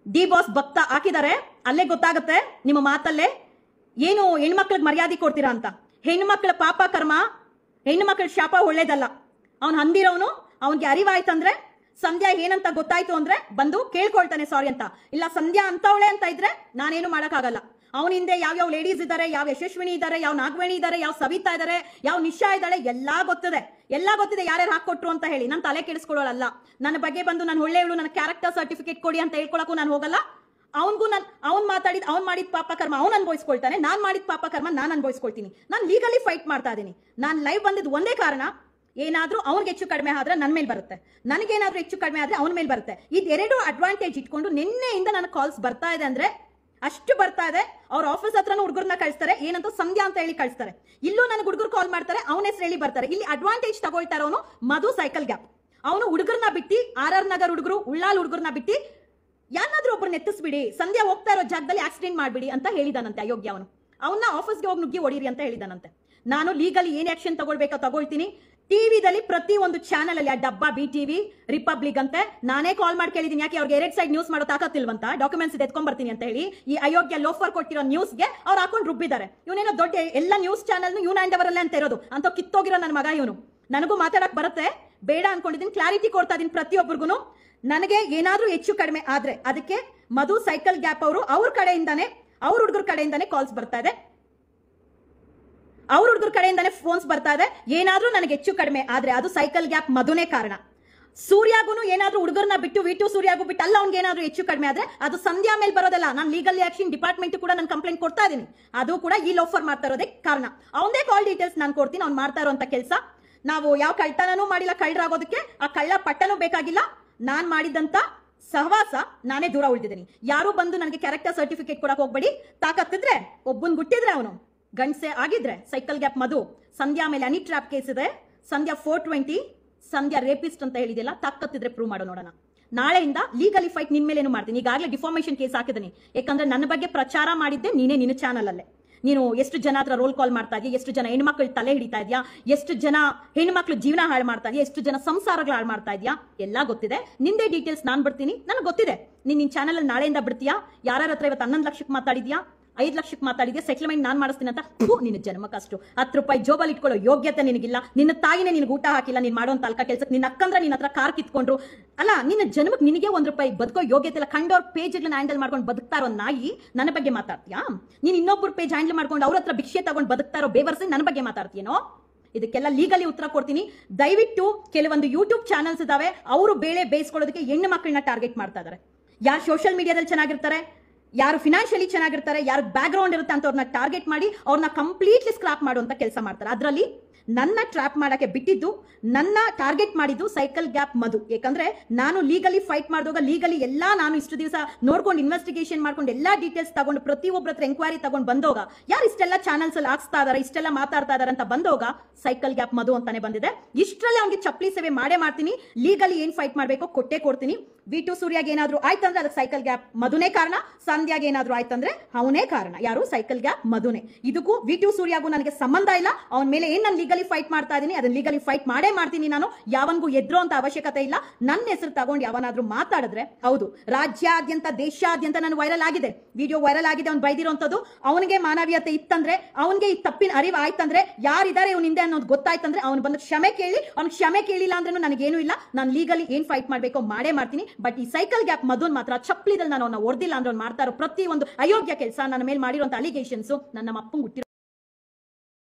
ಡಿ ಬಾಸ್ ಭಕ್ತ ಹಾಕಿದ್ದಾರೆ, ಅಲ್ಲೇ ಗೊತ್ತಾಗುತ್ತೆ ನಿಮ್ಮ ಮಾತಲ್ಲೇ ಏನು ಹೆಣ್ಮಕ್ಳಿಗೆ ಮರ್ಯಾದೆ ಕೊಡ್ತೀರಾ ಅಂತ. ಹೆಣ್ಮಕ್ಳ ಪಾಪ ಕರ್ಮ, ಹೆಣ್ಮಕ್ಳ ಶಾಪ ಒಳ್ಳೇದಲ್ಲ. ಅವ್ನು ಅಂದಿರೋನು ಅವನ್ಗೆ ಅರಿವಾಯ್ತಂದ್ರೆ, ಸಂಧ್ಯಾ ಏನಂತ ಗೊತ್ತಾಯ್ತು ಅಂದ್ರೆ ಬಂದು ಕೇಳ್ಕೊಳ್ತಾನೆ ಸಾರಿ ಅಂತ. ಇಲ್ಲ ಸಂಧ್ಯಾ ಅಂತವಳೆ ಅಂತ ಇದ್ರೆ ನಾನೇನು ಮಾಡಕ್ಕಾಗಲ್ಲ. ಅವನ ಹಿಂದೆ ಯಾವ ಲೇಡೀಸ್ ಇದ್ದಾರೆ, ಯಾವ ಯಶಸ್ವಿನಿ ಇದ್ದಾರೆ, ಯಾವ ನಾಗವೇಣಿ ಇದ್ದಾರೆ, ಯಾವ ಸವಿತಾ ಇದ್ದಾರೆ, ಯಾವ ನಿಶಾ ಇದ್ದಾಳೆ, ಎಲ್ಲಾ ಗೊತ್ತಿದೆ ಯಾರ್ಯಾರು ಹಾಕೊಟ್ರು ಅಂತ ಹೇಳಿ. ನಾನು ತಲೆ ಕೆಡಿಸ್ಕೊಳ್ಳಲ್ಲ. ನನ್ನ ಬಗ್ಗೆ ಬಂದು ನಾನು ಒಳ್ಳೆಯವಳು, ನನ್ನ ಕ್ಯಾರೆಕ್ಟರ್ ಸರ್ಟಿಫಿಕೇಟ್ ಕೊಡಿ ಅಂತ ಹೇಳ್ಕೊಳಕ್ಕೂ ನಾನು ಹೋಗಲ್ಲ. ಅವ್ನ್ ಮಾಡಿದ ಪಾಪ ಕರ್ಮ ಅವ್ನು ಅನ್ಭವಿಸ್ಕೊಳ್ತಾನೆ, ನಾನ್ ಮಾಡಿದ ಪಾಪ ಕರ್ಮ ನಾನು ಅನ್ಭವಿಸ್ಕೊಳ್ತೀನಿ. ನಾನು ಲೀಗಲಿ ಫೈಟ್ ಮಾಡ್ತಾ ಇದ್ದೀನಿ. ನಾನು ಲೈವ್ ಬಂದಿದ್ದು ಒಂದೇ ಕಾರಣ, ಏನಾದ್ರೂ ಅವ್ನಿಗೆ ಹೆಚ್ಚು ಕಡಿಮೆ ಆದ್ರೆ ನನ್ನ ಮೇಲೆ ಬರುತ್ತೆ, ನನಗೇನಾದ್ರೂ ಹೆಚ್ಚು ಕಡಿಮೆ ಆದ್ರೆ ಅವನ ಮೇಲೆ ಬರುತ್ತೆ. ಇದೆರಡು ಅಡ್ವಾಂಟೇಜ್ ಇಟ್ಕೊಂಡು ನಿನ್ನೆಯಿಂದ ನನ್ನ ಕಾಲ್ಸ್ ಬರ್ತಾ ಇದೆ ಅಂದ್ರೆ ಅಷ್ಟು ಬರ್ತಾ ಇದೆ. ಅವ್ರ ಆಫೀಸ್ ಹತ್ರನೂ ಹುಡುಗರನ್ನ ಕಳಿಸ್ತಾರೆ, ಏನಂತ ಸಂಧ್ಯಾ ಅಂತ ಹೇಳಿ ಕಳಿಸ್ತಾರೆ. ಇಲ್ಲೂ ನನಗೆ ಹುಡುಗರು ಕಾಲ್ ಮಾಡ್ತಾರೆ, ಅವನ ಹೆಸರು ಹೇಳಿ ಬರ್ತಾರೆ. ಇಲ್ಲಿ ಅಡ್ವಾಂಟೇಜ್ ತಗೊಳ್ತಾ ಇರೋನು ಮಧು ಸೈಕಲ್ ಗ್ಯಾಪ್. ಅವನು ಹುಡುಗರನ್ನ ಬಿಟ್ಟು RR ನಗರ್ ಹುಡುಗರು, ಉಳ್ಳಾಲ್ ಹುಡುಗರನ್ನ ಬಿಟ್ಟು ಯಾರಾದ್ರೂ ಒಬ್ಬರನ್ನ ಎತ್ತಿಸ್ಬಿಡಿ, ಸಂಧ್ಯಾ ಹೋಗ್ತಾ ಇರೋ ಜಾಗದಲ್ಲಿ ಆಕ್ಸಿಡೆಂಟ್ ಮಾಡ್ಬಿಡಿ ಅಂತ ಹೇಳಿದಾನಂತೆ ಅಯೋಗ್ಯ. ಅವನ್ನ ಆಫೀಸ್ಗೆ ಹೋಗಿ ನುಗ್ಗಿ ಹೊಡೀರಿ ಅಂತ ಹೇಳಿದಾನಂತೆ. ನಾನು ಲೀಗಲಿ ಏನ್ ಆಕ್ಷನ್ ತಗೊಳ್ಬೇಕೋ ತಗೊಳ್ತೀನಿ. ಟಿವಿದಲ್ಲಿ ಪ್ರತಿ ಒಂದು ಚಾನಲ್ ಅಲ್ಲಿ, ಆ ಡಬ್ಬಾ, BTV, ರಿಪಬ್ಲಿಕ್ ಅಂತೆ, ನಾನೇ ಕಾಲ್ ಮಾಡಿ ಕೇಳಿದೀನಿ. ಯಾಕೆ ಅವ್ರಿಗೆ 2 ಸೈಡ್ ನ್ಯೂಸ್ ಮಾಡೋ ತಾಕತ್ತಿಲ್ವಂತ? ಡಾಕ್ಯುಮೆಂಟ್ಸ್ ಎತ್ಕೊಂಡ್ ಬರ್ತೀನಿ ಅಂತ ಹೇಳಿ ಈ ಅಯೋಗ್ಯ ಲೋಫರ್ ಕೊಟ್ಟಿರೋ ನ್ಯೂಸ್ಗೆ ಅವ್ರು ಹಾಕೊಂಡು ರುಬ್ಬಿದ್ದಾರೆ. ಇವನೇನೋ ದೊಡ್ಡ ಎಲ್ಲ ನ್ಯೂಸ್ ಚಾನಲ್ ಇವನ್ ಹ್ಯಾಂಡ್ ಅವರಲ್ಲೇ ಅಂತ ಇರೋದು ಅಂತ ಕಿತ್ತೋಗಿರೋ ನನ್ನ ಮಗ ಇವನು. ನನಗೂ ಮಾತಾಡಕ್ ಬರುತ್ತೆ, ಬೇಡ ಅನ್ಕೊಂಡಿದ್ದೀನಿ. ಕ್ಲಾರಿಟಿ ಕೊಡ್ತಾ ಇದೀನಿ ಪ್ರತಿಯೊಬ್ಬರಿಗೂ. ನನಗೆ ಏನಾದ್ರೂ ಹೆಚ್ಚು ಕಡಿಮೆ ಆದ್ರೆ ಅದಕ್ಕೆ ಮಧು ಸೈಕಲ್ ಗ್ಯಾಪ್ ಅವ್ರ ಕಡೆಯಿಂದಾನೆ, ಅವ್ರ ಹುಡುಗರ ಕಡೆಯಿಂದಾನೆ ಕಾಲ್ಸ್ ಬರ್ತಾ ಇದೆ, ಅವ್ರ ಹುಡುಗರ ಕಡೆಯಿಂದಾನೆ ಫೋನ್ಸ್ ಬರ್ತಾ ಇದೆ. ಏನಾದ್ರೂ ನನಗೆ ಹೆಚ್ಚು ಕಡಿಮೆ ಆದ್ರೆ ಅದು ಸೈಕಲ್ ಗ್ಯಾಪ್ ಮಧುನೇ ಕಾರಣ. ಸೂರ್ಯಾಗುನು ಏನಾದ್ರೂ ಹುಡುಗರನ್ನ ಬಿಟ್ಟು V2 ಸೂರ್ಯಾಗು ಬಿಟ್ಟು ಅಲ್ಲ ಅವ್ನಿಗೆ ಏನಾದ್ರೂ ಹೆಚ್ಚು ಕಡಿಮೆ ಆದ್ರೆ ಅದು ಸಂಧ್ಯಾ ಮೇಲೆ ಬರೋದಲ್ಲ. ನಾನು ಲೀಗಲ್ ಆಕ್ಷನ್ ಡಿಪಾರ್ಟ್ಮೆಂಟ್ ಕೂಡ ನಾನು ಕಂಪ್ಲೇಂಟ್ ಕೊಡ್ತಾ ಇದೀನಿ. ಅದು ಕೂಡ ಈ ಲೋಫರ್ ಮಾಡ್ತಾ ಇರೋದೇ ಕಾರಣ. ಅವನದೇ ಕಾಲ್ ಡೀಟೇಲ್ಸ್ ನಾನು ಕೊಡ್ತೀನಿ. ಅವ್ನು ಮಾಡ್ತಾ ಇರೋಂತ ಕೆಲಸ ನಾವು ಯಾವ ಕಳ್ತನೂ ಮಾಡಿಲ್ಲ. ಕಳ್ಳರಾಗೋದಕ್ಕೆ ಆ ಕಳ್ಳ ಪಟ್ಟನೂ ಬೇಕಾಗಿಲ್ಲ. ನಾನ್ ಮಾಡಿದಂತ ಸಹವಾಸ ನಾನೇ ದೂರ ಉಳಿದಿದ್ದೀನಿ. ಯಾರು ಬಂದು ನನಗೆ ಕ್ಯಾರೆಕ್ಟರ್ ಸರ್ಟಿಫಿಕೇಟ್ ಕೊಡಕ್ ಹೋಗ್ಬೇಡಿ. ತಾಕತ್ತಿದ್ರೆ ಒಬ್ಬನ್ ಗುಟ್ಟಿದ್ರೆ ಅವನು ಗಂಡ್ಸೆ ಆಗಿದ್ರೆ ಸೈಕಲ್ ಗ್ಯಾಪ್ ಮಧು. ಸಂಧ್ಯಾ ಮೇಲೆ ಹನಿ ಟ್ರ್ಯಾಪ್ ಕೇಸ್ ಇದೆ, ಸಂಧ್ಯಾ 420, ಸಂಧ್ಯಾ ರೇಪಿಸ್ಟ್ ಅಂತ ಹೇಳಿದೆಲ್ಲ. ತಾಕತ್ತಿದ್ರೆ ಪ್ರೂವ್ ಮಾಡೋ ನೋಡೋಣ. ನಾಳೆಯಿಂದ ಲೀಗಲಿ ಫೈಟ್ ನಿನ್ ಮೇಲೇನು ಮಾಡ್ತೀನಿ. ಈಗಾಗಲೇ ಡಿಫಾರ್ಮೇಶನ್ ಕೇಸ್ ಹಾಕಿದ್ದೀನಿ. ಯಾಕಂದ್ರೆ ನನ್ನ ಬಗ್ಗೆ ಪ್ರಚಾರ ಮಾಡಿದ್ದೆ ನೀನೇ, ನಿನ್ನ ಚಾನಲ್ ಅಲ್ಲೇ. ನೀನು ಎಷ್ಟು ಜನ ಹತ್ರ ರೋಲ್ ಕಾಲ್ ಮಾಡ್ತಾ ಇದೆಯಾ, ಎಷ್ಟು ಜನ ಹೆಣ್ಮಕ್ಳು ತಲೆ ಹಿಡಿತಾ ಇದೆಯಾ, ಎಷ್ಟು ಜನ ಹೆಣ್ಮಕ್ಳು ಜೀವನ ಹಾಳು ಮಾಡ್ತಾ ಇದೆಯಾ, ಎಷ್ಟು ಜನ ಸಂಸಾರಗಳು ಹಾಳು ಮಾಡ್ತಾ ಇದೆಯಾ, ಎಲ್ಲ ಗೊತ್ತಿದೆ. ನಿಂದೇ ಡೀಟೇಲ್ಸ್ ನಾನು ಬಿಡ್ತೀನಿ. ನನಗೆ ಗೊತ್ತಿದೆ ನಿನ್ನ ಚಾನಲ್ ಅಲ್ಲಿ ನಾಳೆಯಿಂದ ಬಿಡ್ತೀಯಾ. ಯಾರ ಹತ್ರ ಇವತ್ತು 11 ಲಕ್ಷಕ್ಕೆ ಮಾತಾಡಿದ್ಯಾ, 5 ಲಕ್ಷಕ್ಕೆ ಮಾತಾಡಿದ್ಯಾ, ಸೆಟಲ್ಮೆಂಟ್ ನಾನು ಮಾಡಿಸ್ತೀನಿ ಅಂತ. ನಿನ್ನ ಜನ್ಮಕ್ಕಷ್ಟು 10 ರೂಪಾಯಿ ಜೋಬಲ್ಲಿ ಇಟ್ಕೊಳ್ಳೋ ಯೋಗ್ಯತೆ ನಿನಗಿಲ್ಲ. ನಿನ್ನ ತಾಯಿನೇ ನಿನಗೆ ಊಟ ಹಾಕಿಲ್ಲ. ನೀನು ಮಾಡುವಂತ ಅಲ್ಕ ಕೆಲಸಕ್ಕೆ ನಿನ್ನ ಅಕ್ಕಂದ್ರೆ ನಿನ್ನ ಹತ್ರ ಕಾರ್ ಕಿತ್ಕೊಂಡ್ರು ಅಲ್ಲ. ನಿನ್ನ ಜನ್ಮಕ್ಕೆ ನಿನಗೆ 1 ರೂಪಾಯಿ ಬದುಕೋ ಯೋಗ್ಯತೆ ಇಲ್ಲ. ಕಂಡೋರ್ ಪೇಜ್ಗಳನ್ನ ಹ್ಯಾಂಡಲ್ ಮಾಡ್ಕೊಂಡು ಬದುಕ್ತಾ ಇರೋ ನಾಯಿ ನನ್ನ ಬಗ್ಗೆ ಮಾತಾಡ್ತೀಯಾ? ನೀನು ಇನ್ನೊಬ್ಬರು ಪೇಜ್ ಹ್ಯಾಂಡಲ್ ಮಾಡ್ಕೊಂಡು ಅವ್ರ ಹತ್ರ ಭಿಕ್ಷೆ ತಗೊಂಡು ಬದುಕ್ತಾ ಇರೋ ಬೇವರ್ಸಿ ನನ್ನ ಬಗ್ಗೆ ಮಾತಾಡ್ತೀಯೇನೋ? ಇದಕ್ಕೆಲ್ಲ ಲೀಗಲಿ ಉತ್ತರ ಕೊಡ್ತೀನಿ. ದಯವಿಟ್ಟು ಕೆಲವೊಂದು ಯೂಟ್ಯೂಬ್ ಚಾನಲ್ಸ್ ಇದಾವೆ, ಅವರು ಬೇಳೆ ಬೇಯಿಸ್ಕೊಳ್ಳೋದಕ್ಕೆ ಹೆಣ್ಣು ಮಕ್ಕಳನ್ನ ಟಾರ್ಗೆಟ್ ಮಾಡ್ತಾ ಇದಾರೆ. ಯಾರು ಸೋಷಿಯಲ್ ಮೀಡಿಯಾದಲ್ಲಿ ಚೆನ್ನಾಗಿರ್ತಾರೆ, ಯಾರು ಫಿನಾನ್ಷಿಯಲಿ ಚೆನ್ನಾಗಿರ್ತಾರೆ, ಯಾರು ಬ್ಯಾಕ್ ಗ್ರೌಂಡ್ ಇರುತ್ತೆ ಅಂತ ಅವ್ರನ್ನ ಟಾರ್ಗೆಟ್ ಮಾಡಿ ಅವ್ರನ್ನ ಕಂಪ್ಲೀಟ್ಲಿ ಸ್ಕ್ರಾಪ್ ಮಾಡುವಂತ ಕೆಲಸ ಮಾಡ್ತಾರೆ. ಅದರಲ್ಲಿ ನನ್ನ ಟ್ರ್ಯಾಪ್ ಮಾಡಕ್ಕೆ ಬಿಟ್ಟಿದ್ದು, ನನ್ನ ಟಾರ್ಗೆಟ್ ಮಾಡಿದ್ದು ಸೈಕಲ್ ಗ್ಯಾಪ್ ಮಧು. ಯಾಕಂದ್ರೆ ನಾನು ಲೀಗಲಿ ಫೈಟ್ ಮಾಡಿದಾಗ ಲೀಗಲಿ ಎಲ್ಲಾ ನಾನು ಇಷ್ಟು ದಿವಸ ನೋಡ್ಕೊಂಡು ಇನ್ವೆಸ್ಟಿಗೇಷನ್ ಮಾಡ್ಕೊಂಡು ಎಲ್ಲಾ ಡೀಟೇಲ್ಸ್ ತಗೊಂಡು ಪ್ರತಿಯೊಬ್ಬರ ಹತ್ರ ಎಂಕ್ವೈರಿ ತಗೊಂಡು ಬಂದೋಗ ಯಾರು ಇಷ್ಟೆಲ್ಲ ಚಾನಲ್ಸ್ ಅಲ್ಲಿ ಹಾಕ್ಸ್ತಾ ಇದಾರೆ, ಇಷ್ಟೆಲ್ಲ ಮಾತಾಡ್ತಾ ಇದಾರೆ ಅಂತ ಬಂದೋಗ ಸೈಕಲ್ ಗ್ಯಾಪ್ ಮಧು ಅಂತಾನೆ ಬಂದಿದೆ. ಇಷ್ಟರಲ್ಲೇ ಅವ್ನಿಗೆ ಚಪ್ಪಲಿ ಸೇವೆ ಮಾಡೇ ಮಾಡ್ತೀನಿ. ಲೀಗಲಿ ಏನ್ ಫೈಟ್ ಮಾಡ್ಬೇಕೋ ಕೊಟ್ಟೇ ಕೊಡ್ತೀನಿ. ವಿ2 ಸೂರ್ಯಾಗ ಏನಾದ್ರೂ ಆಯ್ತಂದ್ರೆ ಅದಕ್ಕೆ ಸೈಕಲ್ ಗ್ಯಾಪ್ ಮಧುನೇ ಕಾರಣ, ಸಂಧ್ಯಾಗ ಏನಾದ್ರೂ ಆಯ್ತಂದ್ರೆ ಅವನೇ ಕಾರಣ. ಯಾರು? ಸೈಕಲ್ ಗ್ಯಾಪ್ ಮಧುನೇ. ಇದಕ್ಕೂ ವಿ2 ಸೂರ್ಯಾಗೂ ನನಗೆ ಸಂಬಂಧ ಇಲ್ಲ. ಅವನ ಮೇಲೆ ಏನ್ ನಾನು ಲೀಗಲಿ ಫೈಟ್ ಮಾಡ್ತಾ ಇದೀನಿ ಅದನ್ನ ಲೀಗಲಿ ಫೈಟ್ ಮಾಡೇ ಮಾಡ್ತೀನಿ. ನಾನು ಯಾವನ್ಗೂ ಎದ್ರೋ ಅಂತ ಅವಶ್ಯಕತೆ ಇಲ್ಲ. ನನ್ನ ಹೆಸರು ತಗೊಂಡು ಯಾವನಾದ್ರೂ ಮಾತಾಡಿದ್ರೆ, ಹೌದು ರಾಜ್ಯಾದ್ಯಂತ ದೇಶಾದ್ಯಂತ ನಾನು ವೈರಲ್ ಆಗಿದೆ, ವಿಡಿಯೋ ವೈರಲ್ ಆಗಿದೆ. ಅವ್ನು ಬೈದಿರೋಂಥದ್ದು, ಅವನಿಗೆ ಮಾನವೀಯತೆ ಇತ್ತಂದ್ರೆ, ಅವನಿಗೆ ಈ ತಪ್ಪಿನ ಅರಿವು ಆಯ್ತಂದ್ರೆ, ಯಾರಿದ್ದಾರೆ ಇವ್ನ ಹಿಂದೆ ಅನ್ನೋದು ಗೊತ್ತಾಯ್ತಂದ್ರೆ ಅವ್ನು ಬಂದು ಕ್ಷಮೆ ಕೇಳಿ. ಅವ್ನು ಕ್ಷಮೆ ಕೇಳಿಲ್ಲ ಅಂದ್ರೆ ನನಗೇನು ಇಲ್ಲ. ನಾನು ಲೀಗಲಿ ಏನ್ ಫೈಟ್ ಮಾಡ್ಬೇಕೋ ಮಾಡೇ ಮಾಡ್ತೀನಿ. ಬಟ್ ಈ ಸೈಕಲ್ ಗ್ಯಾಪ್ ಮಧುನ್ ಮಾತ್ರ ಚಪ್ಪಲಿದಲ್ಲಿ ನಾನು ಅವನ್ನ ಹೊಡೆದಿಲ್ಲ ಅಂದ್ರೆ ಅವ್ನು ಮಾಡ್ತಾ ಇರೋ ಪ್ರತಿ ಒಂದು ಅಯೋಗ್ಯ ಕೆಲಸ, ನನ್ನ ಮೇಲೆ ಮಾಡಿರುವಂತ ಅಲಿಗೇಷನ್ಸ್, ನನ್ನ ಅಪ್ಪಂಗೆ ಹುಟ್ಟಿರೋ